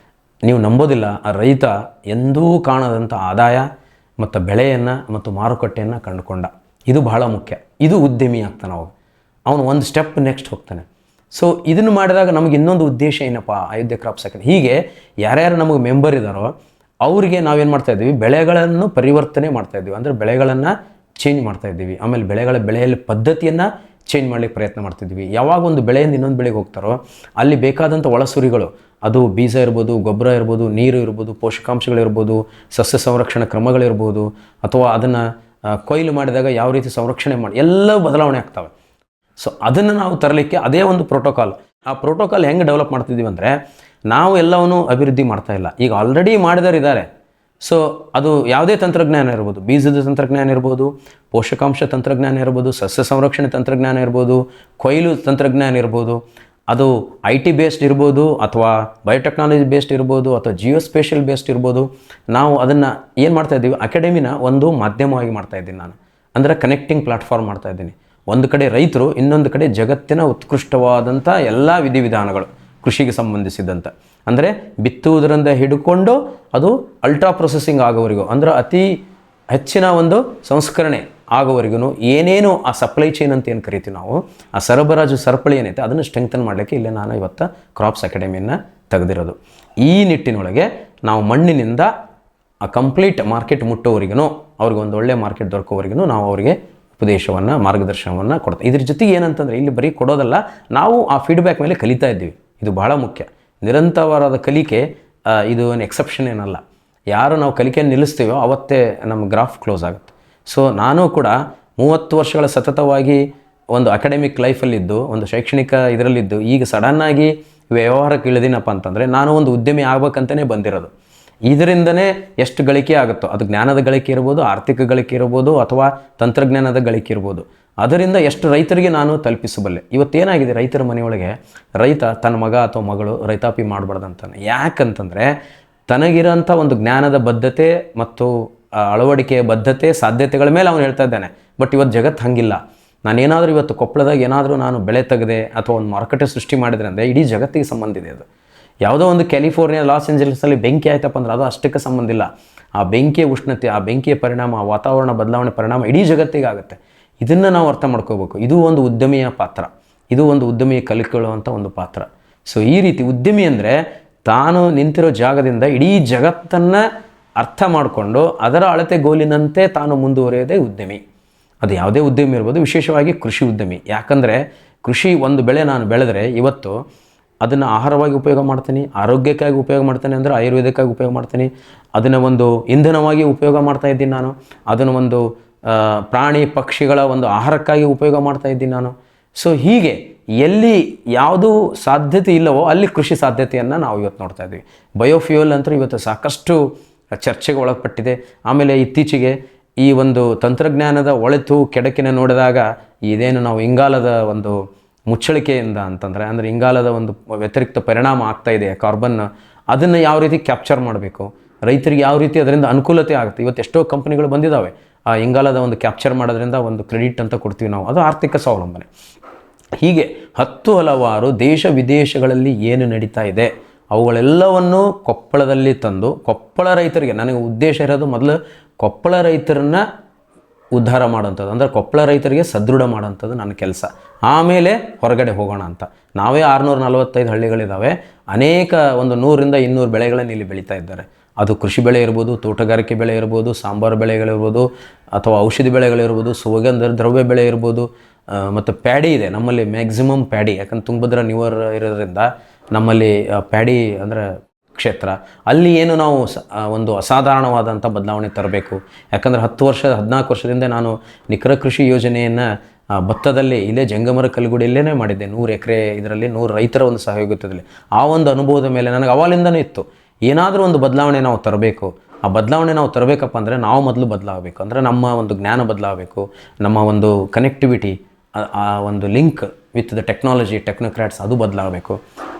ನೀವು ನಂಬೋದಿಲ್ಲ, ಆ ರೈತ ಎಂದೂ ಕಾಣದಂಥ ಆದಾಯ ಮತ್ತು ಬೆಳೆಯನ್ನು ಮತ್ತು ಮಾರುಕಟ್ಟೆಯನ್ನು ಕಂಡುಕೊಂಡ. ಇದು ಬಹಳ ಮುಖ್ಯ. ಇದು ಉದ್ಯಮಿ ಆಗ್ತಾನೆ ಅವನು ಒಂದು ಸ್ಟೆಪ್ ನೆಕ್ಸ್ಟ್ ಹೋಗ್ತಾನೆ. ಸೊ ಇದನ್ನು ಮಾಡಿದಾಗ ನಮಗೆ ಇನ್ನೊಂದು ಉದ್ದೇಶ ಏನಪ್ಪ, ಅಯೋಧ್ಯೆ ಕ್ರಾಪ್ಸ್ ಅಕಾಡೆಮಿ ಹೀಗೆ ಯಾರ್ಯಾರು ನಮಗೆ ಮೆಂಬರ್ ಇದ್ದಾರೋ ಅವರಿಗೆ ನಾವೇನು ಮಾಡ್ತಾಯಿದ್ವಿ, ಬೆಳೆಗಳನ್ನು ಪರಿವರ್ತನೆ ಮಾಡ್ತಾಯಿದ್ವಿ. ಅಂದರೆ ಬೆಳೆಗಳನ್ನು ಚೇಂಜ್ ಮಾಡ್ತಾಯಿದ್ದೀವಿ. ಆಮೇಲೆ ಬೆಳೆಯಲ್ಲಿ ಪದ್ಧತಿಯನ್ನು ಚೇಂಜ್ ಮಾಡಲಿಕ್ಕೆ ಪ್ರಯತ್ನ ಮಾಡ್ತಿದ್ವಿ. ಯಾವಾಗ ಒಂದು ಬೆಳೆಯಿಂದ ಇನ್ನೊಂದು ಬೆಳೆಗೆ ಹೋಗ್ತಾರೋ ಅಲ್ಲಿ ಬೇಕಾದಂಥ ಒಳಸುರಿಗಳು, ಅದು ಬೀಜ ಇರ್ಬೋದು, ಗೊಬ್ಬರ ಇರ್ಬೋದು, ನೀರು ಇರ್ಬೋದು, ಪೋಷಕಾಂಶಗಳಿರ್ಬೋದು, ಸಸ್ಯ ಸಂರಕ್ಷಣಾ ಕ್ರಮಗಳಿರ್ಬೋದು, ಅಥವಾ ಅದನ್ನು ಕೊಯ್ಲು ಮಾಡಿದಾಗ ಯಾವ ರೀತಿ ಸಂರಕ್ಷಣೆ ಮಾಡಿ ಎಲ್ಲ ಬದಲಾವಣೆ ಆಗ್ತವೆ. ಸೊ ಅದನ್ನು ನಾವು ತರಲಿಕ್ಕೆ ಅದೇ ಒಂದು ಪ್ರೋಟೋಕಾಲ್. ಆ ಪ್ರೋಟೋಕಾಲ್ ಹೆಂಗೆ ಡೆವಲಪ್ ಮಾಡ್ತಿದ್ದೀವಿ ಅಂದರೆ, ನಾವು ಎಲ್ಲವನ್ನೂ ಅಭಿವೃದ್ಧಿ ಮಾಡ್ತಾ ಇಲ್ಲ, ಈಗ ಆಲ್ರೆಡಿ ಮಾಡಿದರಿದ್ದಾರೆ. ಸೊ ಅದು ಯಾವುದೇ ತಂತ್ರಜ್ಞಾನ ಇರ್ಬೋದು, ಬೀಜದ ತಂತ್ರಜ್ಞಾನ ಇರ್ಬೋದು, ಪೋಷಕಾಂಶ ತಂತ್ರಜ್ಞಾನ ಇರ್ಬೋದು, ಸಸ್ಯ ಸಂರಕ್ಷಣೆ ತಂತ್ರಜ್ಞಾನ ಇರ್ಬೋದು, ಕೊಯ್ಲು ತಂತ್ರಜ್ಞಾನ ಇರ್ಬೋದು, ಅದು IT ಬೇಸ್ಡ್ ಇರ್ಬೋದು, ಅಥವಾ ಬಯೋಟೆಕ್ನಾಲಜಿ ಬೇಸ್ಡ್ ಇರ್ಬೋದು, ಅಥವಾ ಜಿಯೋಸ್ಪೇಷಿಯಲ್ ಬೇಸ್ಡ್ ಇರ್ಬೋದು. ನಾವು ಅದನ್ನು ಏನು ಮಾಡ್ತಾಯಿದ್ದೀವಿ, ಅಕಾಡೆಮಿನ ಒಂದು ಮಾಧ್ಯಮವಾಗಿ ಮಾಡ್ತಾಯಿದ್ದೀನಿ ನಾನು. ಅಂದರೆ ಕನೆಕ್ಟಿಂಗ್ ಪ್ಲಾಟ್ಫಾರ್ಮ್ ಮಾಡ್ತಾಯಿದ್ದೀನಿ. ಒಂದು ಕಡೆ ರೈತರು, ಇನ್ನೊಂದು ಕಡೆ ಜಗತ್ತಿನ ಉತ್ಕೃಷ್ಟವಾದಂಥ ಎಲ್ಲ ವಿಧಿವಿಧಾನಗಳು ಕೃಷಿಗೆ ಸಂಬಂಧಿಸಿದಂಥ, ಅಂದರೆ ಬಿತ್ತುವುದರಿಂದ ಹಿಡ್ಕೊಂಡು ಅದು ಅಲ್ಟ್ರಾ ಪ್ರೊಸೆಸಿಂಗ್ ಆಗೋವರೆಗೂ, ಅಂದರೆ ಅತಿ ಹೆಚ್ಚಿನ ಒಂದು ಸಂಸ್ಕರಣೆ ಆಗೋವರೆಗೂ ಏನೇನು ಆ ಸಪ್ಲೈ ಚೈನ್ ಅಂತ ಏನು ಕರಿತೀವಿ ನಾವು, ಆ ಸರಬರಾಜು ಸರಪಳಿ ಏನೈತೆ ಅದನ್ನು ಸ್ಟ್ರೆಂಗ್ತನ್ ಮಾಡಲಿಕ್ಕೆ ಇಲ್ಲೇ ನಾನು ಇವತ್ತು ಕ್ರಾಪ್ಸ್ ಅಕಾಡೆಮಿಯನ್ನು ತೆಗೆದಿರೋದು. ಈ ನಿಟ್ಟಿನೊಳಗೆ ನಾವು ಮಣ್ಣಿನಿಂದ ಆ ಕಂಪ್ಲೀಟ್ ಮಾರ್ಕೆಟ್ ಮುಟ್ಟೋವರೆಗೂ, ಅವ್ರಿಗೆ ಒಂದು ಒಳ್ಳೆಯ ಮಾರ್ಕೆಟ್ ದೊರಕೋವರೆಗೂ ನಾವು ಅವರಿಗೆ ಉಪದೇಶವನ್ನು, ಮಾರ್ಗದರ್ಶನವನ್ನು ಕೊಡ್ತೀವಿ. ಇದ್ರ ಜೊತೆಗೆ ಏನಂತಂದರೆ, ಇಲ್ಲಿ ಬರೀ ಕೊಡೋದಲ್ಲ, ನಾವು ಆ ಫೀಡ್ಬ್ಯಾಕ್ ಮೇಲೆ ಕಲಿತಾ ಇದ್ದೀವಿ. ಇದು ಭಾಳ ಮುಖ್ಯ. ನಿರಂತರವಾದ ಕಲಿಕೆ ಇದು ಏನು ಎಕ್ಸೆಪ್ಷನ್ ಏನಲ್ಲ. ಯಾರು ನಾವು ಕಲಿಕೆಯನ್ನು ನಿಲ್ಲಿಸ್ತೀವೋ ಅವತ್ತೇ ನಮ್ಮ ಗ್ರಾಫ್ ಕ್ಲೋಸ್ ಆಗುತ್ತೆ. ಸೊ ನಾನು ಕೂಡ 30 ವರ್ಷಗಳ ಸತತವಾಗಿ ಒಂದು ಅಕಾಡೆಮಿಕ್ ಲೈಫಲ್ಲಿದ್ದು, ಒಂದು ಶೈಕ್ಷಣಿಕ ಇದರಲ್ಲಿದ್ದು, ಈಗ ಸಡನ್ನಾಗಿ ವ್ಯವಹಾರಕ್ಕೆ ಇಳಿದಿನಪ್ಪ ಅಂತಂದರೆ, ನಾನು ಒಂದು ಉದ್ಯಮಿ ಆಗ್ಬೇಕಂತಲೇ ಬಂದಿರೋದು. ಇದರಿಂದನೇ ಎಷ್ಟು ಗಳಿಕೆ ಆಗುತ್ತೋ, ಅದು ಜ್ಞಾನದ ಗಳಿಕೆ ಇರ್ಬೋದು, ಆರ್ಥಿಕ ಗಳಿಕೆ ಇರ್ಬೋದು, ಅಥವಾ ತಂತ್ರಜ್ಞಾನದ ಗಳಿಕೆ ಇರ್ಬೋದು, ಅದರಿಂದ ಎಷ್ಟು ರೈತರಿಗೆ ನಾನು ತಲುಪಿಸಬಲ್ಲೆ. ಇವತ್ತೇನಾಗಿದೆ, ರೈತರ ಮನೆಯೊಳಗೆ ರೈತ ತನ್ನ ಮಗ ಅಥವಾ ಮಗಳು ರೈತಾಪಿ ಮಾಡಬಾರ್ದಂತಾನೆ. ಯಾಕಂತಂದರೆ, ತನಗಿರೋಂಥ ಒಂದು ಜ್ಞಾನದ ಬದ್ಧತೆ ಮತ್ತು ಅಳವಡಿಕೆಯ ಬದ್ಧತೆ, ಸಾಧ್ಯತೆಗಳ ಮೇಲೆ ಅವನು ಹೇಳ್ತಾ ಇದ್ದಾನೆ. ಬಟ್ ಇವತ್ತು ಜಗತ್ತು ಹಂಗಿಲ್ಲ. ನಾನೇನಾದರೂ ಇವತ್ತು ಕೊಪ್ಪಳದಾಗ ಏನಾದರೂ ನಾನು ಬೆಳೆ ತೆಗೆದೆ ಅಥವಾ ಒಂದು ಮಾರುಕಟ್ಟೆ ಸೃಷ್ಟಿ ಮಾಡಿದ್ರೆ ಅಂದರೆ ಇಡೀ ಜಗತ್ತಿಗೆ ಸಂಬಂಧ ಇದೆ. ಅದು ಯಾವುದೋ ಒಂದು ಕ್ಯಾಲಿಫೋರ್ನಿಯಾ, ಲಾಸ್ ಏಂಜಲೀಸಲ್ಲಿ ಬೆಂಕಿ ಆಯ್ತಪ್ಪ ಅಂದ್ರೆ ಅದು ಅಷ್ಟಕ್ಕೆ ಸಂಬಂಧ ಇಲ್ಲ. ಆ ಬೆಂಕಿಯ ಉಷ್ಣತೆ, ಆ ಬೆಂಕಿಯ ಪರಿಣಾಮ, ಆ ವಾತಾವರಣ ಬದಲಾವಣೆ ಪರಿಣಾಮ ಇಡೀ ಜಗತ್ತಿಗೆ ಆಗುತ್ತೆ. ಇದನ್ನು ನಾವು ಅರ್ಥ ಮಾಡ್ಕೋಬೇಕು. ಇದು ಒಂದು ಉದ್ಯಮಿಯ ಪಾತ್ರ, ಇದು ಒಂದು ಉದ್ಯಮಿಯ ಕಲಿಕೊಳ್ಳುವಂಥ ಒಂದು ಪಾತ್ರ. ಸೊ ಈ ರೀತಿ ಉದ್ಯಮಿ ಅಂದರೆ ತಾನು ನಿಂತಿರೋ ಜಾಗದಿಂದ ಇಡೀ ಜಗತ್ತನ್ನು ಅರ್ಥ ಮಾಡಿಕೊಂಡು ಅದರ ಅಳತೆಗೋಲಿನಂತೆ ತಾನು ಮುಂದುವರಿಯೋದೇ ಉದ್ಯಮಿ. ಅದು ಯಾವುದೇ ಉದ್ಯಮಿ ಇರ್ಬೋದು, ವಿಶೇಷವಾಗಿ ಕೃಷಿ ಉದ್ಯಮಿ. ಯಾಕಂದರೆ ಕೃಷಿ ಒಂದು ಬೆಳೆ ನಾನು ಬೆಳೆದರೆ ಇವತ್ತು ಅದನ್ನು ಆಹಾರವಾಗಿ ಉಪಯೋಗ ಮಾಡ್ತೀನಿ, ಆರೋಗ್ಯಕ್ಕಾಗಿ ಉಪಯೋಗ ಮಾಡ್ತೀನಿ, ಅಂದರೆ ಆಯುರ್ವೇದಕ್ಕಾಗಿ ಉಪಯೋಗ ಮಾಡ್ತೀನಿ, ಅದನ್ನು ಒಂದು ಇಂಧನವಾಗಿ ಉಪಯೋಗ ಮಾಡ್ತಾ ಇದ್ದೀನಿ ನಾನು, ಅದನ್ನು ಒಂದು ಪ್ರಾಣಿ ಪಕ್ಷಿಗಳ ಒಂದು ಆಹಾರಕ್ಕಾಗಿ ಉಪಯೋಗ ಮಾಡ್ತಾ ಇದ್ದೀನಿ ನಾನು. ಸೊ ಹೀಗೆ ಎಲ್ಲಿ ಯಾವುದು ಸಾಧ್ಯತೆ ಇಲ್ಲವೋ ಅಲ್ಲಿ ಕೃಷಿ ಸಾಧ್ಯತೆಯನ್ನು ನಾವು ಇವತ್ತು ನೋಡ್ತಾ ಇದ್ದೀವಿ. ಬಯೋಫ್ಯೂಯಲ್ ಅಂತೂ ಇವತ್ತು ಸಾಕಷ್ಟು ಚರ್ಚೆಗೆ ಒಳಪಟ್ಟಿದೆ. ಆಮೇಲೆ ಇತ್ತೀಚೆಗೆ ಈ ಒಂದು ತಂತ್ರಜ್ಞಾನದ ಒಳಿತು ಕೆಡಕಿನ ನೋಡಿದಾಗ ಇದೇನು ನಾವು ಇಂಗಾಲದ ಒಂದು ಮುಚ್ಚಳಿಕೆಯಿಂದ ಅಂತಂದರೆ, ಅಂದರೆ ಇಂಗಾಲದ ಒಂದು ವ್ಯತಿರಿಕ್ತ ಪರಿಣಾಮ ಆಗ್ತಾಯಿದೆ ಕಾರ್ಬನ್, ಅದನ್ನು ಯಾವ ರೀತಿ ಕ್ಯಾಪ್ಚರ್ ಮಾಡಬೇಕು, ರೈತರಿಗೆ ಯಾವ ರೀತಿ ಅದರಿಂದ ಅನುಕೂಲತೆ ಆಗುತ್ತೆ. ಇವತ್ತು ಎಷ್ಟೋ ಕಂಪ್ನಿಗಳು ಬಂದಿದ್ದಾವೆ, ಆ ಇಂಗಾಲದ ಒಂದು ಕ್ಯಾಪ್ಚರ್ ಮಾಡೋದ್ರಿಂದ ಒಂದು ಕ್ರೆಡಿಟ್ ಅಂತ ಕೊಡ್ತೀವಿ ನಾವು, ಅದು ಆರ್ಥಿಕ ಸ್ವಾವಲಂಬನೆ. ಹೀಗೆ ಹಲವಾರು ದೇಶ ವಿದೇಶಗಳಲ್ಲಿ ಏನು ನಡೀತಾ ಇದೆ ಅವುಗಳೆಲ್ಲವನ್ನು ಕೊಪ್ಪಳದಲ್ಲಿ ತಂದು ಕೊಪ್ಪಳ ರೈತರಿಗೆ, ನನಗೆ ಉದ್ದೇಶ ಇರೋದು ಮೊದಲು ಕೊಪ್ಪಳ ರೈತರನ್ನು ಉದ್ಧಾರ ಮಾಡೋಂಥದ್ದು, ಅಂದರೆ ಕೊಪ್ಪಳ ರೈತರಿಗೆ ಸದೃಢ ಮಾಡೋಂಥದ್ದು ನನ್ನ ಕೆಲಸ. ಆಮೇಲೆ ಹೊರಗಡೆ ಹೋಗೋಣ ಅಂತ. ನಾವೇ 645 ಹಳ್ಳಿಗಳಿದ್ದಾವೆ, ಅನೇಕ ಒಂದು 100ರಿಂದ 200 ಬೆಳೆಗಳನ್ನು ಇಲ್ಲಿ ಬೆಳೀತಾ ಇದ್ದಾರೆ. ಅದು ಕೃಷಿ ಬೆಳೆ ಇರ್ಬೋದು, ತೋಟಗಾರಿಕೆ ಬೆಳೆ ಇರ್ಬೋದು, ಸಾಂಬಾರು ಬೆಳೆಗಳಿರ್ಬೋದು, ಅಥವಾ ಔಷಧಿ ಬೆಳೆಗಳಿರ್ಬೋದು, ಸುಗಂಧ ದ್ರವ್ಯ ಬೆಳೆ ಇರ್ಬೋದು, ಮತ್ತು ಪ್ಯಾಡಿ ಇದೆ ನಮ್ಮಲ್ಲಿ, ಮ್ಯಾಕ್ಸಿಮಮ್ ಪ್ಯಾಡಿ. ಯಾಕಂದ್ರೆ ತುಂಗಭದ್ರಾ ನ್ಯೂವರ್ ಇರೋದ್ರಿಂದ ನಮ್ಮಲ್ಲಿ ಪ್ಯಾಡಿ ಅಂದರೆ ಕ್ಷೇತ್ರ, ಅಲ್ಲಿ ಏನು ನಾವು ಒಂದು ಅಸಾಧಾರಣವಾದಂಥ ಬದಲಾವಣೆ ತರಬೇಕು. ಯಾಕಂದರೆ 14 ವರ್ಷದಿಂದ ನಾನು ನಿಖರ ಕೃಷಿ ಯೋಜನೆಯನ್ನು ಭತ್ತದಲ್ಲಿ ಇಲ್ಲೇ ಜಂಗಮರ ಕಲ್ಗುಡಿಯಲ್ಲೇ ಮಾಡಿದ್ದೆ. 100 ಎಕರೆ ಇದರಲ್ಲಿ 100 ರೈತರ ಒಂದು ಸಹಯೋಗದಲ್ಲಿ. ಆ ಒಂದು ಅನುಭವದ ಮೇಲೆ ನನಗೆ ಅವಾಲಿಂದನೂ ಇತ್ತು, ಏನಾದರೂ ಒಂದು ಬದಲಾವಣೆ ನಾವು ತರಬೇಕು. ಆ ಬದಲಾವಣೆ ನಾವು ತರಬೇಕಪ್ಪ ಅಂದರೆ ನಾವು ಮೊದಲು ಬದಲಾಗಬೇಕು, ಅಂದರೆ ನಮ್ಮ ಒಂದು ಜ್ಞಾನ ಬದಲಾಗಬೇಕು, ನಮ್ಮ ಒಂದು ಕನೆಕ್ಟಿವಿಟಿ, ಆ ಒಂದು ಲಿಂಕ್ ವಿತ್ ದ ಟೆಕ್ನಾಲಜಿ, ಟೆಕ್ನೋಕ್ರಾಟ್ಸ್ ಅದು ಬದಲಾಗಬೇಕು.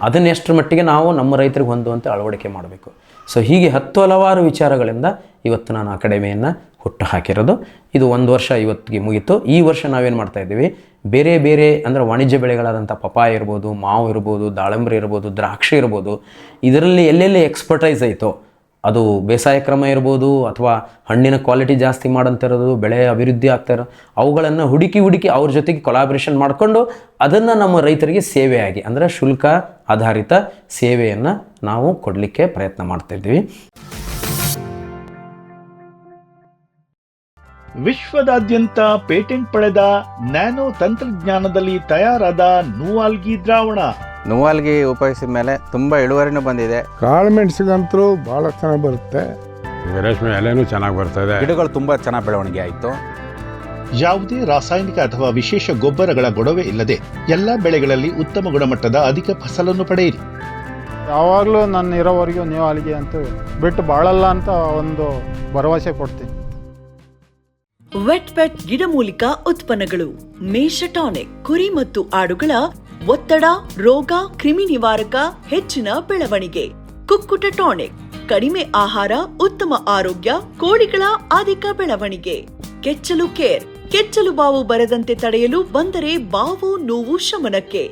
ಅದನ್ನು ಎಷ್ಟರ ಮಟ್ಟಿಗೆ ನಾವು ನಮ್ಮ ರೈತರಿಗೆ ಹೊಂದುವಂತೆ ಅಳವಡಿಕೆ ಮಾಡಬೇಕು. ಸೊ ಹೀಗೆ ಹಲವಾರು ವಿಚಾರಗಳಿಂದ ಇವತ್ತು ನಾನು ಅಕಾಡೆಮಿಯನ್ನು ಹುಟ್ಟು ಹಾಕಿರೋದು. ಇದು 1 ವರ್ಷ ಇವತ್ತಿಗೆ ಮುಗೀತು. ಈ ವರ್ಷ ನಾವೇನು ಮಾಡ್ತಾಯಿದ್ದೀವಿ, ಬೇರೆ ಬೇರೆ ಅಂದರೆ ವಾಣಿಜ್ಯ ಬೆಳೆಗಳಾದಂಥ ಪಪಾಯ ಇರ್ಬೋದು, ಮಾವು ಇರ್ಬೋದು, ದಾಳಂಬ್ರಿ ಇರ್ಬೋದು, ದ್ರಾಕ್ಷಿ ಇರ್ಬೋದು, ಇದರಲ್ಲಿ ಎಲ್ಲೆಲ್ಲಿ ಎಕ್ಸ್ಪರ್ಟೈಸ್ ಆಯಿತೋ, ಅದು ಬೇಸಾಯ ಕ್ರಮ ಇರ್ಬೋದು, ಅಥವಾ ಹಣ್ಣಿನ ಕ್ವಾಲಿಟಿ ಜಾಸ್ತಿ ಮಾಡೋಂಥಿರೋದು, ಬೆಳೆ ಅಭಿವೃದ್ಧಿ ಆಗ್ತಾ ಇರೋ ಅವುಗಳನ್ನು ಹುಡುಕಿ ಅವ್ರ ಜೊತೆಗೆ ಕೊಲಾಬ್ರೇಷನ್ ಮಾಡಿಕೊಂಡು ಅದನ್ನು ನಮ್ಮ ರೈತರಿಗೆ ಸೇವೆಯಾಗಿ, ಅಂದರೆ ಶುಲ್ಕ ಆಧಾರಿತ ಸೇವೆಯನ್ನು ನಾವು ಕೊಡಲಿಕ್ಕೆ ಪ್ರಯತ್ನ ಮಾಡ್ತಾಯಿದ್ದೀವಿ. ವಿಶ್ವದಾದ್ಯಂತ ಪೇಟೆಂಟ್ ಪಡೆದ ನ್ಯಾನೋ ತಂತ್ರಜ್ಞಾನದಲ್ಲಿ ತಯಾರಾದ ನೂವಾಲ್ಗಿ ದ್ರಾವಣ. ನೂವಾಲ್ಗಿ ಉಪಯೋಗಿಸಿದ ಮೇಲೆ ತುಂಬ ಇಳುವರಿನೂ ಬಂದಿದೆ. ಕಾಳು ಮೆಣಸಿಗಂತೂ ಭಾಳ ಚೆನ್ನಾಗಿ ಬರುತ್ತೆ. ರೇಷ್ಮೆ ಎಲೆನೂ ಚೆನ್ನಾಗಿ ಬರ್ತದೆ. ಗಿಡಗಳು ತುಂಬ ಚೆನ್ನಾಗಿ ಬೆಳವಣಿಗೆ ಆಯಿತು. ಯಾವುದೇ ರಾಸಾಯನಿಕ ಅಥವಾ ವಿಶೇಷ ಗೊಬ್ಬರಗಳ ಗೊಡವೆ ಇಲ್ಲದೆ ಎಲ್ಲ ಬೆಳೆಗಳಲ್ಲಿ ಉತ್ತಮ ಗುಣಮಟ್ಟದ ಅಧಿಕ ಫಸಲನ್ನು ಪಡೆಯಿರಿ. ಯಾವಾಗಲೂ ನನ್ನ ಇರೋವರೆಗೂ ನೀವು ಅಲ್ಲಿಗೆ ಅಂತ ಬಿಟ್ಟು ಬಾಳಲ್ಲ ಅಂತ ಒಂದು ಭರವಸೆ ಕೊಡ್ತೀನಿ. ವೆಟ್ ಗಿಡಮೂಲಿಕಾ ಉತ್ಪನ್ನಗಳು. ಮೇಷ ಟಾನಿಕ್ ಕುರಿ ಮತ್ತು ಆಡುಗಳ ಒತ್ತಡ, ರೋಗ, ಕ್ರಿಮಿ ನಿವಾರಕ, ಹೆಚ್ಚಿನ ಬೆಳವಣಿಗೆ. ಕುಕ್ಕುಟ ಟಾನಿಕ್ ಕಡಿಮೆ ಆಹಾರ, ಉತ್ತಮ ಆರೋಗ್ಯ, ಕೋಳಿಗಳ ಅಧಿಕ ಬೆಳವಣಿಗೆ. ಕೆಚ್ಚಲು ಕೇರ್ ಕೆಚ್ಚಲು ಬಾವು ಬರದಂತೆ ತಡೆಯಲು, ಬಂದರೆ ಬಾವು ನೋವು ಶಮನಕ್ಕೆ.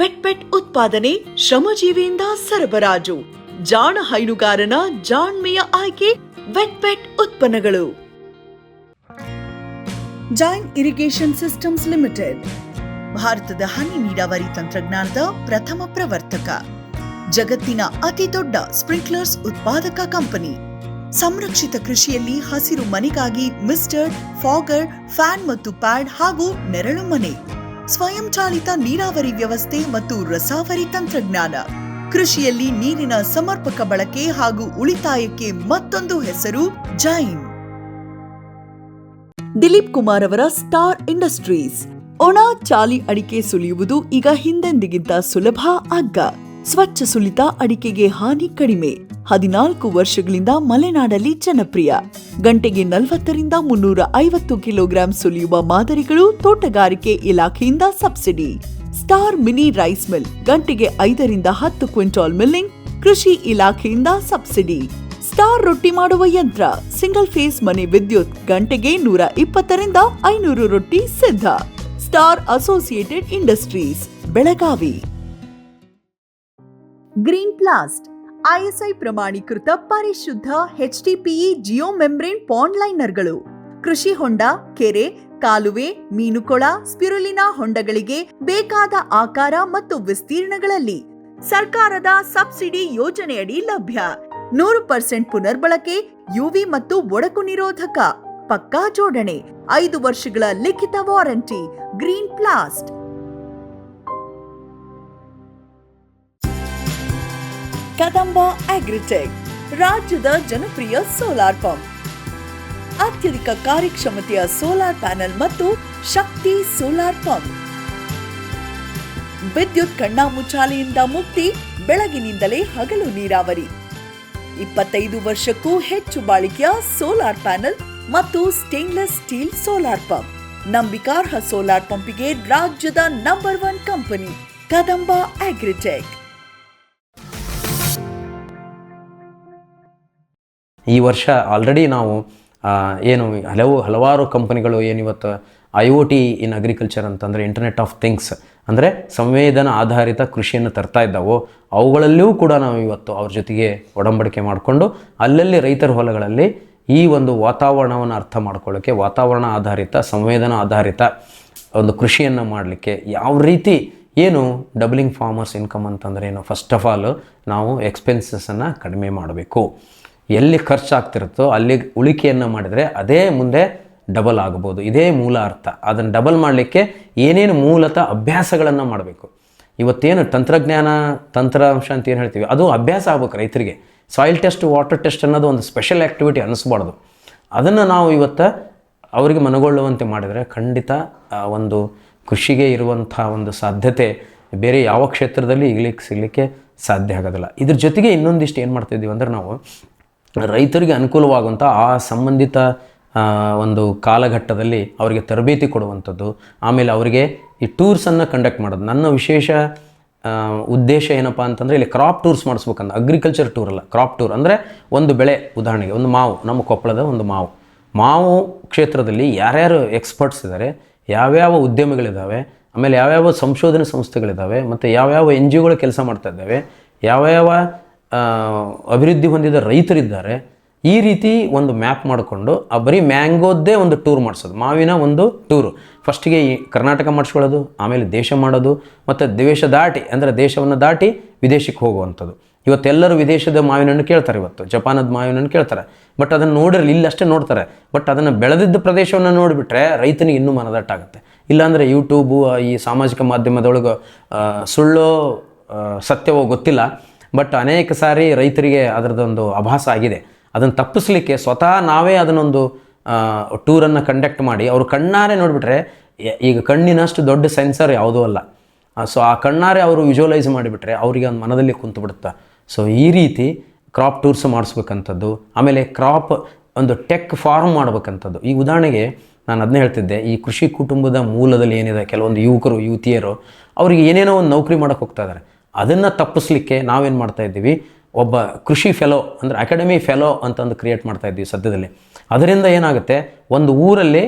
ವೆಟ್ ಉತ್ಪಾದನೆ ಶ್ರಮಜೀವಿಯಿಂದ ಸರಬರಾಜು. ಜಾಣ ಹೈನುಗಾರನ ಜಾಣ್ಮೆಯ ಆಯ್ಕೆ ವೆಟ್ ಉತ್ಪನ್ನಗಳು. ಜೈನ್ ಇರಿಗೇಷನ್ ಸಿಸ್ಟಮ್ಸ್ ಲಿಮಿಟೆಡ್ ಭಾರತದ ಹನಿ ನೀರಾವರಿ ತಂತ್ರಜ್ಞಾನದ ಪ್ರಥಮ ಪ್ರವರ್ತಕ. ಜಗತ್ತಿನ ಅತಿ ದೊಡ್ಡ ಸ್ಪ್ರಿಂಕ್ಲರ್ಸ್ ಉತ್ಪಾದಕ ಕಂಪನಿ. ಸಂರಕ್ಷಿತ ಕೃಷಿಯಲ್ಲಿ ಹಸಿರು ಮನೆಗಾಗಿ ಮಿಸ್ಟರ್, ಫಾಗರ್, ಫ್ಯಾನ್ ಮತ್ತು ಪ್ಯಾಡ್ ಹಾಗೂ ನೆರಳು ಮನೆ. ಸ್ವಯಂ ಚಾಲಿತ ನೀರಾವರಿ ವ್ಯವಸ್ಥೆ ಮತ್ತು ರಸಾವರಿ ತಂತ್ರಜ್ಞಾನ. ಕೃಷಿಯಲ್ಲಿ ನೀರಿನ ಸಮರ್ಪಕ ಬಳಕೆ ಹಾಗೂ ಉಳಿತಾಯಕ್ಕೆ ಮತ್ತೊಂದು ಹೆಸರು ಜೈನ್. ದಿಲೀಪ್ ಕುಮಾರ್ ಅವರ ಸ್ಟಾರ್ ಇಂಡಸ್ಟ್ರೀಸ್. ಒಣ ಚಾಲಿ ಅಡಿಕೆ ಸುಲಿಯುವುದು ಈಗ ಹಿಂದೆಂದಿಗಿಂತ ಸುಲಭ, ಅಗ್ಗ. ಸ್ವಚ್ಛ ಸುಲಿತ ಅಡಿಕೆಗೆ ಹಾನಿ ಕಡಿಮೆ. 14 ವರ್ಷಗಳಿಂದ ಮಲೆನಾಡಲ್ಲಿ ಜನಪ್ರಿಯ. ಗಂಟೆಗೆ 40 ರಿಂದ 350 ಕಿಲೋಗ್ರಾಂ ಸುಲಿಯುವ ಮಾದರಿಗಳು ತೋಟಗಾರಿಕೆ ಇಲಾಖೆಯಿಂದ subsidy. Star mini rice mill ಗಂಟೆಗೆ 5 ರಿಂದ 10 ಕ್ವಿಂಟಾಲ್ ಮಿಲ್ಲಿಂಗ್ ಕೃಷಿ ಇಲಾಖೆಯಿಂದ ಸಬ್ಸಿಡಿ. ಸ್ಟಾರ್ ರೊಟ್ಟಿ ಮಾಡುವ ಯಂತ್ರ, ಸಿಂಗಲ್ ಫೇಸ್ ಮನೆ ವಿದ್ಯುತ್ ಗಂಟೆಗೆ 120 ರಿಂದ 500 ರೊಟ್ಟಿ ಸಿದ್ಧ. Star associated industries, Belagavi. Greenplast ISI ಪ್ರಮಾಣೀಕೃತ ಪರಿಶುದ್ಧ HDPE ಜಿಯೋ ಮೆಂಬ್ರೇನ್ ಪಾಂಡ್ ಲೈನರ್ಗಳು. ಕೃಷಿ ಹೊಂಡ, ಕೆರೆ, ಕಾಲುವೆ, ಮೀನುಕೊಳ, ಸ್ಪಿರುಲಿನಾ ಹೊಂಡಗಳಿಗೆ ಬೇಕಾದ ಆಕಾರ ಮತ್ತು ವಿಸ್ತೀರ್ಣಗಳಲ್ಲಿ ಸರ್ಕಾರದ ಸಬ್ಸಿಡಿ ಯೋಜನೆಯಡಿ ಲಭ್ಯ. 100% ಪುನರ್ಬಳಕೆ, ಯುವಿ ಮತ್ತು ಒಡಕು ನಿರೋಧಕ, ಪಕ್ಕಾ ಜೋಡಣೆ, 5 ವರ್ಷಗಳ ಲಿಖಿತ ವಾರಂಟಿ. ಗ್ರೀನ್ ಪ್ಲಾಸ್ಟ್. ಕದಂಬ ಅಗ್ರಿಟೆಕ್ ರಾಜ್ಯದ ಜನಪ್ರಿಯ ಸೋಲಾರ್ ಪಂಪ್. ಅತ್ಯಧಿಕ ಕಾರ್ಯಕ್ಷಮತೆಯ ಸೋಲಾರ್ ಪ್ಯಾನೆಲ್ ಮತ್ತು ಶಕ್ತಿ ಸೋಲಾರ್ ಪಂಪ್. ವಿದ್ಯುತ್ ಕಣ್ಣಾಮುಚ್ಚಾಲೆಯಿಂದ ಮುಕ್ತಿ, ಬೆಳಗಿನಿಂದಲೇ ಹಗಲು ನೀರಾವರಿ. 25 ವರ್ಷಕ್ಕೂ ಹೆಚ್ಚು ಬಾಳಿಕೆಯ ಸೋಲಾರ್ ಪ್ಯಾನೆಲ್ ಮತ್ತು ಸ್ಟೇನ್ಲೆಸ್ ಸ್ಟೀಲ್ ಸೋಲಾರ್ ಪಂಪ್. ನಂಬಿಕಾರ್ಹ ಸೋಲಾರ್ ಪಂಪಿಗೆ ರಾಜ್ಯದ ನಂಬರ್ 1 ಕಂಪನಿ ಕದಂಬ ಅಗ್ರಿಟೆಕ್. ಈ ವರ್ಷ ಆಲ್ರೆಡಿ ನಾವು ಹಲವಾರು ಕಂಪನಿಗಳು ಏನಿವತ್ತು IoT ಇನ್ ಅಗ್ರಿಕಲ್ಚರ್ ಅಂತಂದರೆ ಇಂಟರ್ನೆಟ್ ಆಫ್ ಥಿಂಗ್ಸ್ ಅಂದರೆ ಸಂವೇದನಾ ಆಧಾರಿತ ಕೃಷಿಯನ್ನು ತರ್ತಾ ಇದ್ದಾವೋ ಅವುಗಳಲ್ಲಿಯೂ ಕೂಡ ನಾವು ಇವತ್ತು ಅವ್ರ ಜೊತೆಗೆ ಒಡಂಬಡಿಕೆ ಮಾಡಿಕೊಂಡು ಅಲ್ಲಲ್ಲಿ ರೈತರ ಹೊಲಗಳಲ್ಲಿ ಈ ಒಂದು ವಾತಾವರಣವನ್ನು ಅರ್ಥ ಮಾಡ್ಕೊಳ್ಳೋಕ್ಕೆ ವಾತಾವರಣ ಆಧಾರಿತ ಸಂವೇದನಾ ಆಧಾರಿತ ಒಂದು ಕೃಷಿಯನ್ನು ಮಾಡಲಿಕ್ಕೆ ಯಾವ ರೀತಿ ಏನು ಡಬ್ಲಿಂಗ್ ಫಾರ್ಮರ್ಸ್ ಇನ್ಕಮ್ ಅಂತಂದರೆ ಏನು, ಫಸ್ಟ್ ಆಫ್ ಆಲ್ ನಾವು ಎಕ್ಸ್ಪೆನ್ಸಸನ್ನು ಕಡಿಮೆ ಮಾಡಬೇಕು. ಎಲ್ಲಿ ಖರ್ಚಾಗ್ತಿರುತ್ತೋ ಅಲ್ಲಿ ಉಳಿಕೆಯನ್ನು ಮಾಡಿದರೆ ಅದೇ ಮುಂದೆ ಡಬಲ್ ಆಗ್ಬೋದು. ಇದೇ ಮೂಲ ಅರ್ಥ. ಅದನ್ನು ಡಬಲ್ ಮಾಡಲಿಕ್ಕೆ ಏನೇನು ಮೂಲತಃ ಅಭ್ಯಾಸಗಳನ್ನು ಮಾಡಬೇಕು. ಇವತ್ತೇನು ತಂತ್ರಾಂಶ ಅಂತ ಏನು ಹೇಳ್ತೀವಿ ಅದು ಅಭ್ಯಾಸ ಆಗ್ಬೇಕು ರೈತರಿಗೆ. ಸಾಯಿಲ್ ಟೆಸ್ಟ್, ವಾಟರ್ ಟೆಸ್ಟ್ ಅನ್ನೋದು ಒಂದು ಸ್ಪೆಷಲ್ ಆ್ಯಕ್ಟಿವಿಟಿ ಅನ್ನಿಸ್ಬಾರ್ದು. ಅದನ್ನು ನಾವು ಇವತ್ತು ಅವರಿಗೆ ಮನಗೊಳ್ಳುವಂತೆ ಮಾಡಿದರೆ ಖಂಡಿತ ಒಂದು ಕೃಷಿಗೆ ಇರುವಂಥ ಒಂದು ಸಾಧ್ಯತೆ ಬೇರೆ ಯಾವ ಕ್ಷೇತ್ರದಲ್ಲಿ ಸಿಗಲಿಕ್ಕೆ ಸಾಧ್ಯ ಆಗೋದಿಲ್ಲ. ಇದ್ರ ಜೊತೆಗೆ ಇನ್ನೊಂದಿಷ್ಟು ಏನು ಮಾಡ್ತಿದ್ದೀವಿ ಅಂದರೆ ನಾವು ರೈತರಿಗೆ ಅನುಕೂಲವಾಗುವಂಥ ಆ ಸಂಬಂಧಿತ ಒಂದು ಕಾಲಘಟ್ಟದಲ್ಲಿ ಅವರಿಗೆ ತರಬೇತಿ ಕೊಡುವಂಥದ್ದು, ಆಮೇಲೆ ಅವರಿಗೆ ಈ ಟೂರ್ಸನ್ನು ಕಂಡಕ್ಟ್ ಮಾಡೋದು. ನನ್ನ ವಿಶೇಷ ಉದ್ದೇಶ ಏನಪ್ಪ ಅಂತಂದರೆ ಇಲ್ಲಿ ಕ್ರಾಪ್ ಟೂರ್ಸ್ ಮಾಡಿಸ್ಬೇಕಂತ. ಅಗ್ರಿಕಲ್ಚರ್ ಟೂರ್ ಅಲ್ಲ, ಕ್ರಾಪ್ ಟೂರ್ ಅಂದರೆ ಒಂದು ಬೆಳೆ, ಉದಾಹರಣೆಗೆ ಒಂದು ಮಾವು, ನಮ್ಮ ಕೊಪ್ಪಳದ ಒಂದು ಮಾವು ಕ್ಷೇತ್ರದಲ್ಲಿ ಯಾರ್ಯಾರು ಎಕ್ಸ್ಪರ್ಟ್ಸ್ ಇದ್ದಾರೆ, ಯಾವ್ಯಾವ ಉದ್ಯಮಗಳಿದ್ದಾವೆ, ಆಮೇಲೆ ಯಾವ್ಯಾವ ಸಂಶೋಧನೆ ಸಂಸ್ಥೆಗಳಿದ್ದಾವೆ, ಮತ್ತು ಯಾವ್ಯಾವ NGOಗಳು ಕೆಲಸ ಮಾಡ್ತಾ ಇದ್ದಾವೆ, ಯಾವ್ಯಾವ ಅಭಿವೃದ್ಧಿ ಹೊಂದಿದ ರೈತರಿದ್ದಾರೆ, ಈ ರೀತಿ ಒಂದು ಮ್ಯಾಪ್ ಮಾಡಿಕೊಂಡು ಬರೀ ಮ್ಯಾಂಗೋದ್ದೇ ಒಂದು ಟೂರ್ ಮಾಡಿಸೋದು, ಮಾವಿನ ಒಂದು ಟೂರು. ಫಸ್ಟಿಗೆ ಈ ಕರ್ನಾಟಕ ಮಾಡಿಸ್ಕೊಳ್ಳೋದು, ಆಮೇಲೆ ದೇಶ ಮಾಡೋದು, ಮತ್ತು ದೇಶವನ್ನು ದಾಟಿ ವಿದೇಶಕ್ಕೆ ಹೋಗುವಂಥದ್ದು. ಇವತ್ತೆಲ್ಲರೂ ವಿದೇಶದ ಮಾವಿನ ಹಣ್ಣು ಕೇಳ್ತಾರೆ, ಇವತ್ತು ಜಪಾನದ ಮಾವಿನ ಹಣ್ಣು ಕೇಳ್ತಾರೆ. ಬಟ್ ಅದನ್ನು ನೋಡಿರಲಿ, ಇಲ್ಲಷ್ಟೇ ನೋಡ್ತಾರೆ. ಬಟ್ ಅದನ್ನು ಬೆಳೆದಿದ್ದ ಪ್ರದೇಶವನ್ನು ನೋಡಿಬಿಟ್ರೆ ರೈತನಿಗೆ ಇನ್ನೂ ಮನದಟ್ಟಾಗುತ್ತೆ. ಇಲ್ಲಾಂದರೆ ಯೂಟ್ಯೂಬು, ಈ ಸಾಮಾಜಿಕ ಮಾಧ್ಯಮದೊಳಗೆ ಸುಳ್ಳೋ ಸತ್ಯವೋ ಗೊತ್ತಿಲ್ಲ, ಬಟ್ ಅನೇಕ ಸಾರಿ ರೈತರಿಗೆ ಅದರದೊಂದು ಆಭಾಸ ಆಗಿದೆ. ಅದನ್ನು ತಪ್ಪಿಸ್ಲಿಕ್ಕೆ ಸ್ವತಃ ನಾವೇ ಅದನ್ನೊಂದು ಟೂರನ್ನು ಕಂಡಕ್ಟ್ ಮಾಡಿ ಅವರು ಕಣ್ಣಾರೆ ನೋಡಿಬಿಟ್ರೆ, ಈಗ ಕಣ್ಣಿನಷ್ಟು ದೊಡ್ಡ ಸೆನ್ಸರ್ ಯಾವುದೂ ಅಲ್ಲ. ಸೊ ಆ ಕಣ್ಣಾರೆ ಅವರು ವಿಜುವಲೈಸ್ ಮಾಡಿಬಿಟ್ರೆ ಅವರಿಗೆ ಒಂದು ಮನದಲ್ಲಿ ಕುಂತು ಬಿಡುತ್ತೆ. ಸೊ ಈ ರೀತಿ ಕ್ರಾಪ್ ಟೂರ್ಸ್ ಮಾಡಿಸ್ಬೇಕಂಥದ್ದು, ಆಮೇಲೆ ಕ್ರಾಪ್ ಒಂದು ಟೆಕ್ ಫಾರ್ಮ್ ಮಾಡ್ಬೇಕಂಥದ್ದು. ಈ ಉದಾಹರಣೆಗೆ ನಾನು ಅದನ್ನೇ ಹೇಳ್ತಿದ್ದೆ, ಈ ಕೃಷಿ ಕುಟುಂಬದ ಮೂಲದಲ್ಲಿ ಏನಿದೆ, ಕೆಲವೊಂದು ಯುವಕರು ಯುವತಿಯರು ಅವರಿಗೆ ಏನೇನೋ ಒಂದು ನೌಕರಿ ಮಾಡೋಕ್ಕೆ ಹೋಗ್ತಾ ಇದ್ದಾರೆ. ಅದನ್ನು ತಪ್ಪಿಸ್ಲಿಕ್ಕೆ ನಾವೇನು ಮಾಡ್ತಾಯಿದ್ದೀವಿ, ಒಬ್ಬ ಕೃಷಿ ಫೆಲೋ ಅಂದರೆ ಅಕಾಡೆಮಿ ಫೆಲೋ ಅಂತಂದು ಕ್ರಿಯೇಟ್ ಮಾಡ್ತಾಯಿದ್ದೀವಿ ಸದ್ಯದಲ್ಲಿ. ಅದರಿಂದ ಏನಾಗುತ್ತೆ, ಒಂದು ಊರಲ್ಲಿ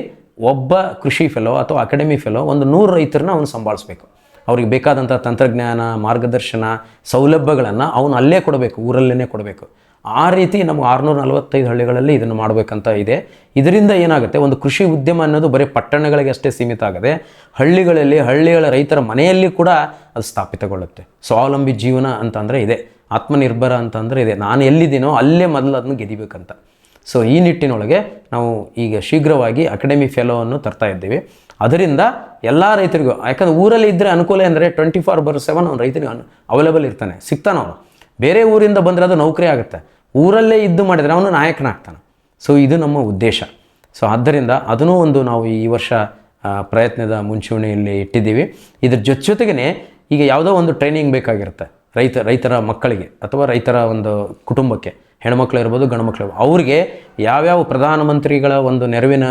ಒಬ್ಬ ಕೃಷಿ ಫೆಲೋ ಅಥವಾ ಅಕಾಡೆಮಿ ಫೆಲೋ ಒಂದು 100 ರೈತರನ್ನ ಅವನು ಸಂಭಾಳಿಸ್ಬೇಕು. ಅವ್ರಿಗೆ ಬೇಕಾದಂಥ ತಂತ್ರಜ್ಞಾನ, ಮಾರ್ಗದರ್ಶನ, ಸೌಲಭ್ಯಗಳನ್ನು ಅವನು ಅಲ್ಲೇ ಕೊಡಬೇಕು, ಊರಲ್ಲೇ ಕೊಡಬೇಕು. ಆ ರೀತಿ ನಮಗೆ 645 ಹಳ್ಳಿಗಳಲ್ಲಿ ಇದನ್ನು ಮಾಡಬೇಕಂತ ಇದೆ. ಇದರಿಂದ ಏನಾಗುತ್ತೆ, ಒಂದು ಕೃಷಿ ಉದ್ಯಮ ಅನ್ನೋದು ಬರೀ ಪಟ್ಟಣಗಳಿಗೆ ಅಷ್ಟೇ ಸೀಮಿತ ಆಗದೆ ಹಳ್ಳಿಗಳಲ್ಲಿ, ಹಳ್ಳಿಗಳ ರೈತರ ಮನೆಯಲ್ಲಿ ಕೂಡ ಅದು ಸ್ಥಾಪಿತಗೊಳ್ಳುತ್ತೆ. ಸ್ವಾವಲಂಬಿ ಜೀವನ ಅಂತಂದರೆ ಇದೆ, ಆತ್ಮನಿರ್ಭರ ಅಂತಂದರೆ ಇದೆ. ನಾನು ಎಲ್ಲಿದ್ದೀನೋ ಅಲ್ಲೇ ಮೊದಲು ಅದನ್ನು ಗೆದಿಬೇಕಂತ. ಸೊ ಈ ನಿಟ್ಟಿನೊಳಗೆ ನಾವು ಈಗ ಶೀಘ್ರವಾಗಿ ಅಕಾಡೆಮಿ ಫೆಲೋವನ್ನು ತರ್ತಾ ಇದ್ದೀವಿ. ಅದರಿಂದ ಎಲ್ಲ ರೈತರಿಗೂ, ಯಾಕಂದರೆ ಊರಲ್ಲಿ ಇದ್ದರೆ ಅನುಕೂಲ ಅಂದರೆ 24/7 ಅವ್ನು ರೈತನಿಗೆ ಅವೈಲೇಬಲ್ ಇರ್ತಾನೆ, ಸಿಗ್ತಾನೆ. ಅವನು ಬೇರೆ ಊರಿಂದ ಬಂದರೆ ಅದು ನೌಕರಿ ಆಗುತ್ತೆ, ಊರಲ್ಲೇ ಇದ್ದು ಮಾಡಿದರೆ ಅವನು ನಾಯಕನಾಗ್ತಾನೆ. ಸೊ ಇದು ನಮ್ಮ ಉದ್ದೇಶ. ಸೊ ಆದ್ದರಿಂದ ಅದನ್ನೂ ಒಂದು ನಾವು ಈ ವರ್ಷ ಪ್ರಯತ್ನದ ಮುಂಚೂಣಿಯಲ್ಲಿ ಇಟ್ಟಿದ್ದೀವಿ. ಇದ್ರ ಜೊತೆಗೇ ಈಗ ಯಾವುದೋ ಒಂದು ಟ್ರೈನಿಂಗ್ ಬೇಕಾಗಿರುತ್ತೆ ರೈತರ ಮಕ್ಕಳಿಗೆ ಅಥವಾ ರೈತರ ಒಂದು ಕುಟುಂಬಕ್ಕೆ, ಹೆಣ್ಮಕ್ಳು ಇರ್ಬೋದು ಗಂಡು ಮಕ್ಕಳು ಇರ್ಬೋದು, ಅವ್ರಿಗೆ ಯಾವ್ಯಾವ ಪ್ರಧಾನಮಂತ್ರಿಗಳ ಒಂದು ನೆರವಿನ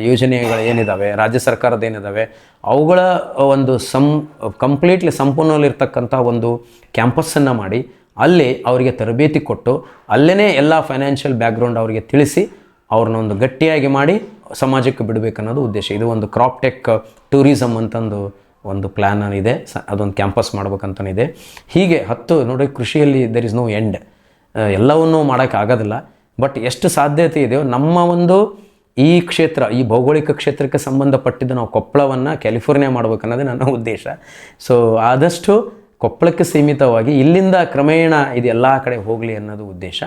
ಯೋಜನೆಗಳು ಏನಿದ್ದಾವೆ, ರಾಜ್ಯ ಸರ್ಕಾರದ ಏನಿದ್ದಾವೆ, ಅವುಗಳ ಒಂದು ಕಂಪ್ಲೀಟ್ಲಿ ಸಂಪೂರ್ಣವಾಗಿರ್ತಕ್ಕಂಥ ಒಂದು ಕ್ಯಾಂಪಸ್ಸನ್ನು ಮಾಡಿ ಅಲ್ಲಿ ಅವರಿಗೆ ತರಬೇತಿ ಕೊಟ್ಟು ಅಲ್ಲೇ ಎಲ್ಲ ಫೈನಾನ್ಷಿಯಲ್ ಬ್ಯಾಕ್ಗ್ರೌಂಡ್ ಅವರಿಗೆ ತಿಳಿಸಿ ಅವ್ರನ್ನ ಒಂದು ಗಟ್ಟಿಯಾಗಿ ಮಾಡಿ ಸಮಾಜಕ್ಕೆ ಬಿಡಬೇಕನ್ನೋದು ಉದ್ದೇಶ. ಇದು ಒಂದು ಕ್ರಾಪ್ ಟೆಕ್ ಟೂರಿಸಮ್ ಅಂತಂದು ಒಂದು ಪ್ಲ್ಯಾನ್ ಇದೆ, ಅದೊಂದು ಕ್ಯಾಂಪಸ್ ಮಾಡ್ಬೇಕಂತನಿದೆ. ಹೀಗೆ 10 ನೋಡಿ, ಕೃಷಿಯಲ್ಲಿ ದೇರ್ ಇಸ್ ನೋ ಎಂಡ್. ಎಲ್ಲವನ್ನೂ ಮಾಡೋಕ್ಕಾಗೋದಿಲ್ಲ, ಬಟ್ ಎಷ್ಟು ಸಾಧ್ಯತೆ ಇದೆಯೋ ನಮ್ಮ ಒಂದು ಈ ಕ್ಷೇತ್ರ, ಈ ಭೌಗೋಳಿಕ ಕ್ಷೇತ್ರಕ್ಕೆ ಸಂಬಂಧಪಟ್ಟಿದ್ದು ನಾವು ಕೊಪ್ಪಳವನ್ನು ಕ್ಯಾಲಿಫೋರ್ನಿಯಾ ಮಾಡ್ಬೇಕನ್ನೋದೇ ನನ್ನ ಉದ್ದೇಶ. ಸೊ ಆದಷ್ಟು ಕೊಪ್ಪಳಕ್ಕೆ ಸೀಮಿತವಾಗಿ ಇಲ್ಲಿಂದ ಕ್ರಮೇಣ ಇದು ಎಲ್ಲ ಕಡೆ ಹೋಗಲಿ ಅನ್ನೋದು ಉದ್ದೇಶ.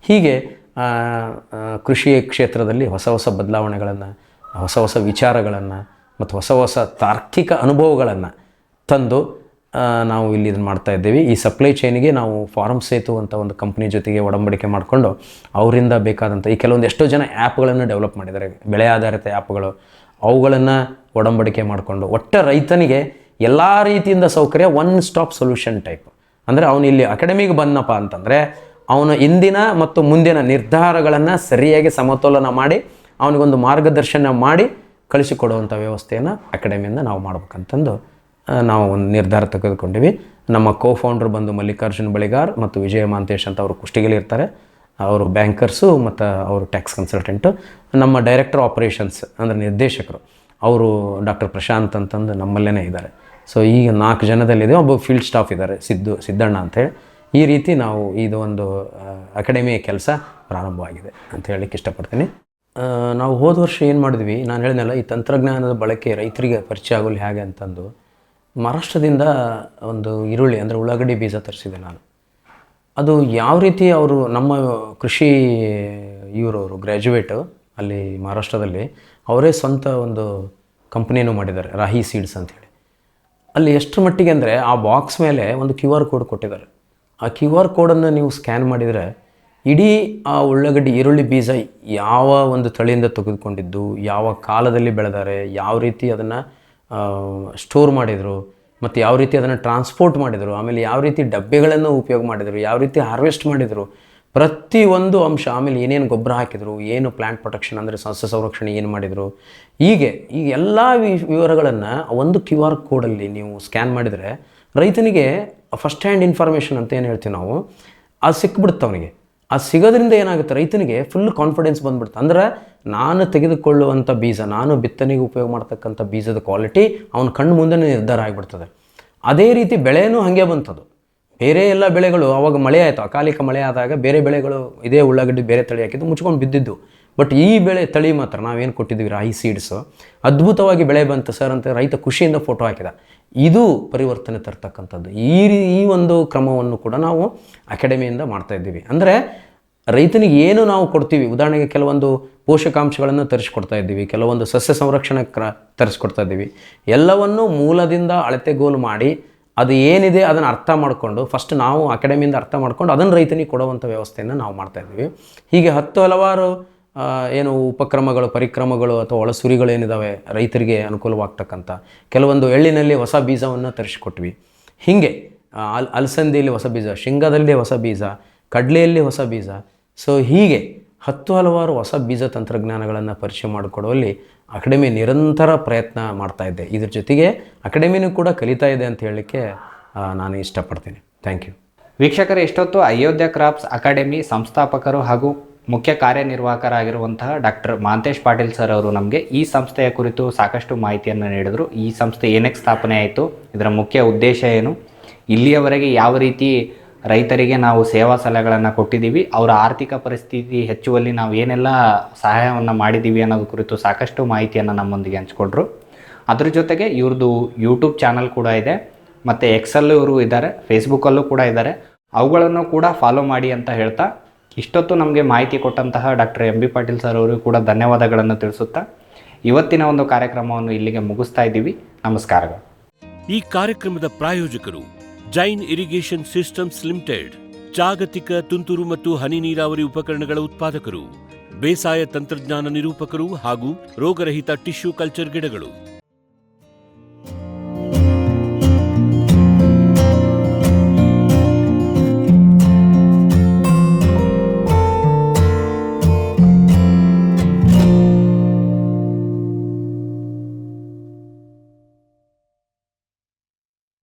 ಹೀಗೆ ಕೃಷಿ ಕ್ಷೇತ್ರದಲ್ಲಿ ಹೊಸ ಹೊಸ ಬದಲಾವಣೆಗಳನ್ನು, ಹೊಸ ಹೊಸ ವಿಚಾರಗಳನ್ನು ಮತ್ತು ಹೊಸ ಹೊಸ ತಾರ್ಕಿಕ ಅನುಭವಗಳನ್ನು ತಂದು ನಾವು ಇಲ್ಲಿ ಇದನ್ನು ಮಾಡ್ತಾಯಿದ್ದೀವಿ. ಈ ಸಪ್ಲೈ ಚೈನಿಗೆ ನಾವು ಫಾರ್ಮ್ ಸೇತು ಅಂತ ಒಂದು ಕಂಪ್ನಿ ಜೊತೆಗೆ ಒಡಂಬಡಿಕೆ ಮಾಡಿಕೊಂಡು ಅವರಿಂದ ಬೇಕಾದಂಥ ಈ ಕೆಲವೊಂದು ಎಷ್ಟೋ ಜನ ಆ್ಯಪ್ಗಳನ್ನು ಡೆವಲಪ್ ಮಾಡಿದ್ದಾರೆ, ಬೆಳೆ ಆಧಾರಿತ ಆ್ಯಪ್ಗಳು, ಅವುಗಳನ್ನು ಒಡಂಬಡಿಕೆ ಮಾಡಿಕೊಂಡು ಒಟ್ಟು ರೈತನಿಗೆ ಎಲ್ಲ ರೀತಿಯಿಂದ ಸೌಕರ್ಯ, ಒನ್ ಸ್ಟಾಪ್ ಸೊಲ್ಯೂಷನ್ ಟೈಪ್. ಅಂದರೆ ಅವನು ಇಲ್ಲಿ ಅಕಾಡೆಮಿಗೆ ಬಂದನಪ್ಪ ಅಂತಂದರೆ ಅವನ ಇಂದಿನ ಮತ್ತು ಮುಂದಿನ ನಿರ್ಧಾರಗಳನ್ನು ಸರಿಯಾಗಿ ಸಮತೋಲನ ಮಾಡಿ ಅವನಿಗೊಂದು ಮಾರ್ಗದರ್ಶನ ಮಾಡಿ ಕಳಿಸಿಕೊಡುವಂಥ ವ್ಯವಸ್ಥೆಯನ್ನು ಅಕಾಡೆಮಿಯಿಂದ ನಾವು ಮಾಡ್ಬೇಕಂತಂದು ನಾವು ಒಂದು ನಿರ್ಧಾರ ತೆಗೆದುಕೊಂಡಿವಿ. ನಮ್ಮ ಕೋ-ಫೌಂಡ್ರ್ ಬಂದು ಮಲ್ಲಿಕಾರ್ಜುನ್ ಬಳಿಗಾರ್ ಮತ್ತು ವಿಜಯ ಮಾಂತೇಶ್ ಅಂತ ಅವರು ಕುಷ್ಟಗಿಲಿ ಇರ್ತಾರೆ. ಅವರು ಬ್ಯಾಂಕರ್ಸು ಮತ್ತು ಅವರು ಟ್ಯಾಕ್ಸ್ ಕನ್ಸಲ್ಟೆಂಟು. ನಮ್ಮ ಡೈರೆಕ್ಟರ್ ಆಪರೇಷನ್ಸ್ ಅಂದರೆ ನಿರ್ದೇಶಕರು ಅವರು ಡಾಕ್ಟರ್ ಪ್ರಶಾಂತ್ ಅಂತಂದು ನಮ್ಮಲ್ಲೇ ಇದ್ದಾರೆ. ಸೊ ಈಗ 4 ಜನದಲ್ಲಿದೆ. ಒಬ್ಬ ಫೀಲ್ಡ್ ಸ್ಟಾಫ್ ಇದ್ದಾರೆ, ಸಿದ್ದಣ್ಣ ಅಂಥೇಳಿ. ಈ ರೀತಿ ನಾವು ಇದು ಒಂದು ಅಕಾಡೆಮಿ ಕೆಲಸ ಪ್ರಾರಂಭವಾಗಿದೆ ಅಂತ ಹೇಳಲಿಕ್ಕೆ ಇಷ್ಟಪಡ್ತೀನಿ. ನಾವು ಹೋದ ವರ್ಷ ಏನು ಮಾಡಿದ್ವಿ, ನಾನು ಹೇಳಿದ್ನಲ್ಲ, ಈ ತಂತ್ರಜ್ಞಾನದ ಬಳಕೆ ರೈತರಿಗೆ ಪರಿಚಯ ಆಗೋಲ್ಲ ಹೇಗೆ ಅಂತಂದು ಮಹಾರಾಷ್ಟ್ರದಿಂದ ಒಂದು ಈರುಳ್ಳಿ ಅಂದರೆ ಉಳ್ಳಾಗಡ್ಡಿ ಬೀಜ ತರಿಸಿದೆ ನಾನು. ಅದು ಯಾವ ರೀತಿ ಅವರು ನಮ್ಮ ಕೃಷಿ ಇವರವರು ಗ್ರ್ಯಾಜುಯೇಟು ಅಲ್ಲಿ ಮಹಾರಾಷ್ಟ್ರದಲ್ಲಿ ಅವರೇ ಸ್ವಂತ ಒಂದು ಕಂಪ್ನಿನೂ ಮಾಡಿದ್ದಾರೆ, ರಾಹಿ ಸೀಡ್ಸ್ ಅಂಥೇಳಿ. ಅಲ್ಲಿ ಎಷ್ಟು ಮಟ್ಟಿಗೆ ಅಂದರೆ ಆ ಬಾಕ್ಸ್ ಮೇಲೆ ಒಂದು QR ಕೋಡ್ ಕೊಟ್ಟಿದ್ದಾರೆ. ಆ QR ಕೋಡನ್ನು ನೀವು ಸ್ಕ್ಯಾನ್ ಮಾಡಿದರೆ ಇಡೀ ಆ ಉಳ್ಳಾಗಡ್ಡಿ ಈರುಳ್ಳಿ ಬೀಜ ಯಾವ ಒಂದು ತಳಿಯಿಂದ ತೆಗೆದುಕೊಂಡಿದ್ದು, ಯಾವ ಕಾಲದಲ್ಲಿ ಬೆಳೆದಾರೆ, ಯಾವ ರೀತಿ ಅದನ್ನು ಸ್ಟೋರ್ ಮಾಡಿದರು, ಮತ್ತು ಯಾವ ರೀತಿ ಅದನ್ನು ಟ್ರಾನ್ಸ್ಪೋರ್ಟ್ ಮಾಡಿದರು, ಆಮೇಲೆ ಯಾವ ರೀತಿ ಡಬ್ಬೆಗಳನ್ನು ಉಪಯೋಗ ಮಾಡಿದರು, ಯಾವ ರೀತಿ ಹಾರ್ವೆಸ್ಟ್ ಮಾಡಿದರು, ಪ್ರತಿಯೊಂದು ಅಂಶ, ಆಮೇಲೆ ಏನೇನು ಗೊಬ್ಬರ ಹಾಕಿದರು, ಏನು ಪ್ಲ್ಯಾಂಟ್ ಪ್ರೊಟೆಕ್ಷನ್ ಅಂದರೆ ಸಸ್ಯ ಸಂರಕ್ಷಣೆ ಏನು ಮಾಡಿದರು, ಹೀಗೆ ಈ ಎಲ್ಲ ವಿವರಗಳನ್ನು ಒಂದು QR ಕೋಡಲ್ಲಿ ನೀವು ಸ್ಕ್ಯಾನ್ ಮಾಡಿದರೆ ರೈತನಿಗೆ ಫಸ್ಟ್ ಹ್ಯಾಂಡ್ ಇನ್ಫಾರ್ಮೇಷನ್ ಅಂತ ಏನು ಹೇಳ್ತೀವಿ ನಾವು, ಅದು ಸಿಕ್ಬಿಡುತ್ತೆ ಅವನಿಗೆ. ಅದು ಸಿಗೋದ್ರಿಂದ ಏನಾಗುತ್ತೆ, ರೈತನಿಗೆ ಫುಲ್ ಕಾನ್ಫಿಡೆನ್ಸ್ ಬಂದ್ಬಿಡುತ್ತೆ. ಅಂದರೆ ನಾನು ತೆಗೆದುಕೊಳ್ಳುವಂಥ ಬೀಜ, ನಾನು ಬಿತ್ತನೆಗೆ ಉಪಯೋಗ ಮಾಡ್ತಕ್ಕಂಥ ಬೀಜದ ಕ್ವಾಲಿಟಿ ಅವನ ಕಣ್ಣು ಮುಂದೆ ನಿರ್ಧಾರ ಆಗಿಬಿಡ್ತದೆ. ಅದೇ ರೀತಿ ಬೆಳೆನೂ ಹಾಗೆ ಬಂತದು. ಬೇರೆ ಎಲ್ಲ ಬೆಳೆಗಳು ಆವಾಗ ಮಳೆ ಆಯಿತು, ಅಕಾಲಿಕ ಮಳೆ ಆದಾಗ ಬೇರೆ ಬೆಳೆಗಳು ಇದೇ ಉಳ್ಳಾಗಡ್ಡಿ ಬೇರೆ ತಳಿ ಹಾಕಿದ್ದು ಮುಚ್ಕೊಂಡು ಬಿದ್ದಿದ್ದು. ಬಟ್ ಈ ಬೆಳೆ ತಳಿ ಮಾತ್ರ ನಾವೇನು ಕೊಟ್ಟಿದ್ವಿ ರಾಹಿ ಸೀಡ್ಸು, ಅದ್ಭುತವಾಗಿ ಬೆಳೆ ಬಂತು ಸರ್ ಅಂತ ರೈತ ಖುಷಿಯಿಂದ ಫೋಟೋ ಹಾಕಿದ. ಇದು ಪರಿವರ್ತನೆ ತರ್ತಕ್ಕಂಥದ್ದು. ಈ ಒಂದು ಕ್ರಮವನ್ನು ಕೂಡ ನಾವು ಅಕಾಡೆಮಿಯಿಂದ ಮಾಡ್ತಾ ಇದ್ದೀವಿ. ಅಂದರೆ ರೈತನಿಗೆ ಏನು ನಾವು ಕೊಡ್ತೀವಿ, ಉದಾಹರಣೆಗೆ ಕೆಲವೊಂದು ಪೋಷಕಾಂಶಗಳನ್ನು ತರಿಸ್ಕೊಡ್ತಾ ಇದ್ದೀವಿ, ಕೆಲವೊಂದು ಸಸ್ಯ ಸಂರಕ್ಷಣೆ ತರಿಸ್ಕೊಡ್ತಾ ಇದ್ದೀವಿ. ಎಲ್ಲವನ್ನೂ ಮೂಲದಿಂದ ಅಳತೆಗೋಲು ಮಾಡಿ ಅದು ಏನಿದೆ ಅದನ್ನು ಅರ್ಥ ಮಾಡಿಕೊಂಡು ಫಸ್ಟ್ ನಾವು ಅಕಾಡೆಮಿಯಿಂದ ಅರ್ಥ ಮಾಡ್ಕೊಂಡು ಅದನ್ನು ರೈತನಿಗೆ ಕೊಡುವಂಥ ವ್ಯವಸ್ಥೆಯನ್ನು ನಾವು ಮಾಡ್ತಾ ಇದ್ದೀವಿ. ಹೀಗೆ ಹಲವಾರು ಏನು ಉಪಕ್ರಮಗಳು, ಪರಿಕ್ರಮಗಳು ಅಥವಾ ಒಳಸುರಿಗಳು ಏನಿದ್ದಾವೆ ರೈತರಿಗೆ ಅನುಕೂಲವಾಗ್ತಕ್ಕಂಥ ಕೆಲವೊಂದು ಎಳ್ಳಿನಲ್ಲಿ ಹೊಸ ಬೀಜವನ್ನು ತರಿಸ್ಕೊಟ್ವಿ. ಹೀಗೆ ಅಲಸಂದಿಯಲ್ಲಿ ಹೊಸ ಬೀಜ, ಶೇಂಗಾದಲ್ಲಿ ಹೊಸ ಬೀಜ, ಕಡಲೆಯಲ್ಲಿ ಹೊಸ ಬೀಜ. ಸೊ ಹೀಗೆ ಹಲವಾರು ಹೊಸ ಬೀಜ ತಂತ್ರಜ್ಞಾನಗಳನ್ನು ಪರಿಚಯ ಮಾಡಿಕೊಡುವಲ್ಲಿ ಅಕಾಡೆಮಿ ನಿರಂತರ ಪ್ರಯತ್ನ ಮಾಡ್ತಾ ಇದ್ದೆ. ಇದ್ರ ಜೊತೆಗೆ ಅಕಾಡೆಮಿನೂ ಕೂಡ ಕಲಿತಾ ಇದೆ ಅಂತ ಹೇಳಲಿಕ್ಕೆ ನಾನು ಇಷ್ಟಪಡ್ತೀನಿ. Thank you. ವೀಕ್ಷಕರೇ, ಇಷ್ಟೊತ್ತು ಅಯೋಧ್ಯ ಕ್ರಾಪ್ಸ್ ಅಕಾಡೆಮಿ ಸಂಸ್ಥಾಪಕರು ಹಾಗೂ ಮುಖ್ಯ ಕಾರ್ಯನಿರ್ವಾಹಕರಾಗಿರುವಂತಹ ಡಾಕ್ಟರ್ ಮಹಾಂತೇಶ್ ಪಾಟೀಲ್ ಸರ್ ಅವರು ನಮಗೆ ಈ ಸಂಸ್ಥೆಯ ಕುರಿತು ಸಾಕಷ್ಟು ಮಾಹಿತಿಯನ್ನು ನೀಡಿದರು. ಈ ಸಂಸ್ಥೆ ಏನಕ್ಕೆ ಸ್ಥಾಪನೆ ಆಯಿತು, ಇದರ ಮುಖ್ಯ ಉದ್ದೇಶ ಏನು, ಇಲ್ಲಿಯವರೆಗೆ ಯಾವ ರೀತಿ ರೈತರಿಗೆ ನಾವು ಸೇವಾ ಸಲಹೆಗಳನ್ನು ಕೊಟ್ಟಿದ್ದೀವಿ, ಅವರ ಆರ್ಥಿಕ ಪರಿಸ್ಥಿತಿ ಹೆಚ್ಚುವಲ್ಲಿ ನಾವು ಏನೆಲ್ಲ ಸಹಾಯವನ್ನು ಮಾಡಿದ್ದೀವಿ ಅನ್ನೋದು ಕುರಿತು ಸಾಕಷ್ಟು ಮಾಹಿತಿಯನ್ನು ನಮ್ಮೊಂದಿಗೆ ಹಂಚ್ಕೊಂಡ್ರು. ಅದ್ರ ಜೊತೆಗೆ ಇವ್ರದ್ದು ಯೂಟ್ಯೂಬ್ ಚಾನಲ್ ಕೂಡ ಇದೆ, ಮತ್ತು ಎಕ್ಸಲ್ಲೂ ಇವರು ಇದ್ದಾರೆ, ಫೇಸ್ಬುಕ್ಕಲ್ಲೂ ಕೂಡ ಇದ್ದಾರೆ. ಅವುಗಳನ್ನು ಕೂಡ ಫಾಲೋ ಮಾಡಿ ಅಂತ ಹೇಳ್ತಾ ಇಷ್ಟೊತ್ತು ನಮಗೆ ಮಾಹಿತಿ ಕೊಟ್ಟಂತಹ doctor M B Patil sir ಅವರು ಕೂಡ ಧನ್ಯವಾದಗಳನ್ನು ತಿಳಿಸುತ್ತಾ ಇವತ್ತಿನ ಒಂದು ಕಾರ್ಯಕ್ರಮವನ್ನು ಇಲ್ಲಿಗೆ ಮುಗಿಸ್ತಾ ಇದ್ದೀವಿ. ನಮಸ್ಕಾರಗಳು. ಈ ಕಾರ್ಯಕ್ರಮದ ಪ್ರಾಯೋಜಕರು ಜೈನ್ ಇರಿಗೇಷನ್ ಸಿಸ್ಟಮ್ಸ್ ಲಿಮಿಟೆಡ್, ಜಾಗತಿಕ ತುಂತುರು ಮತ್ತು ಹನಿ ನೀರಾವರಿ ಉಪಕರಣಗಳ ಉತ್ಪಾದಕರು, ಬೇಸಾಯ ತಂತ್ರಜ್ಞಾನ ನಿರೂಪಕರು ಹಾಗೂ ರೋಗರಹಿತ ಟಿಶ್ಯೂ ಕಲ್ಚರ್ ಗಿಡಗಳು.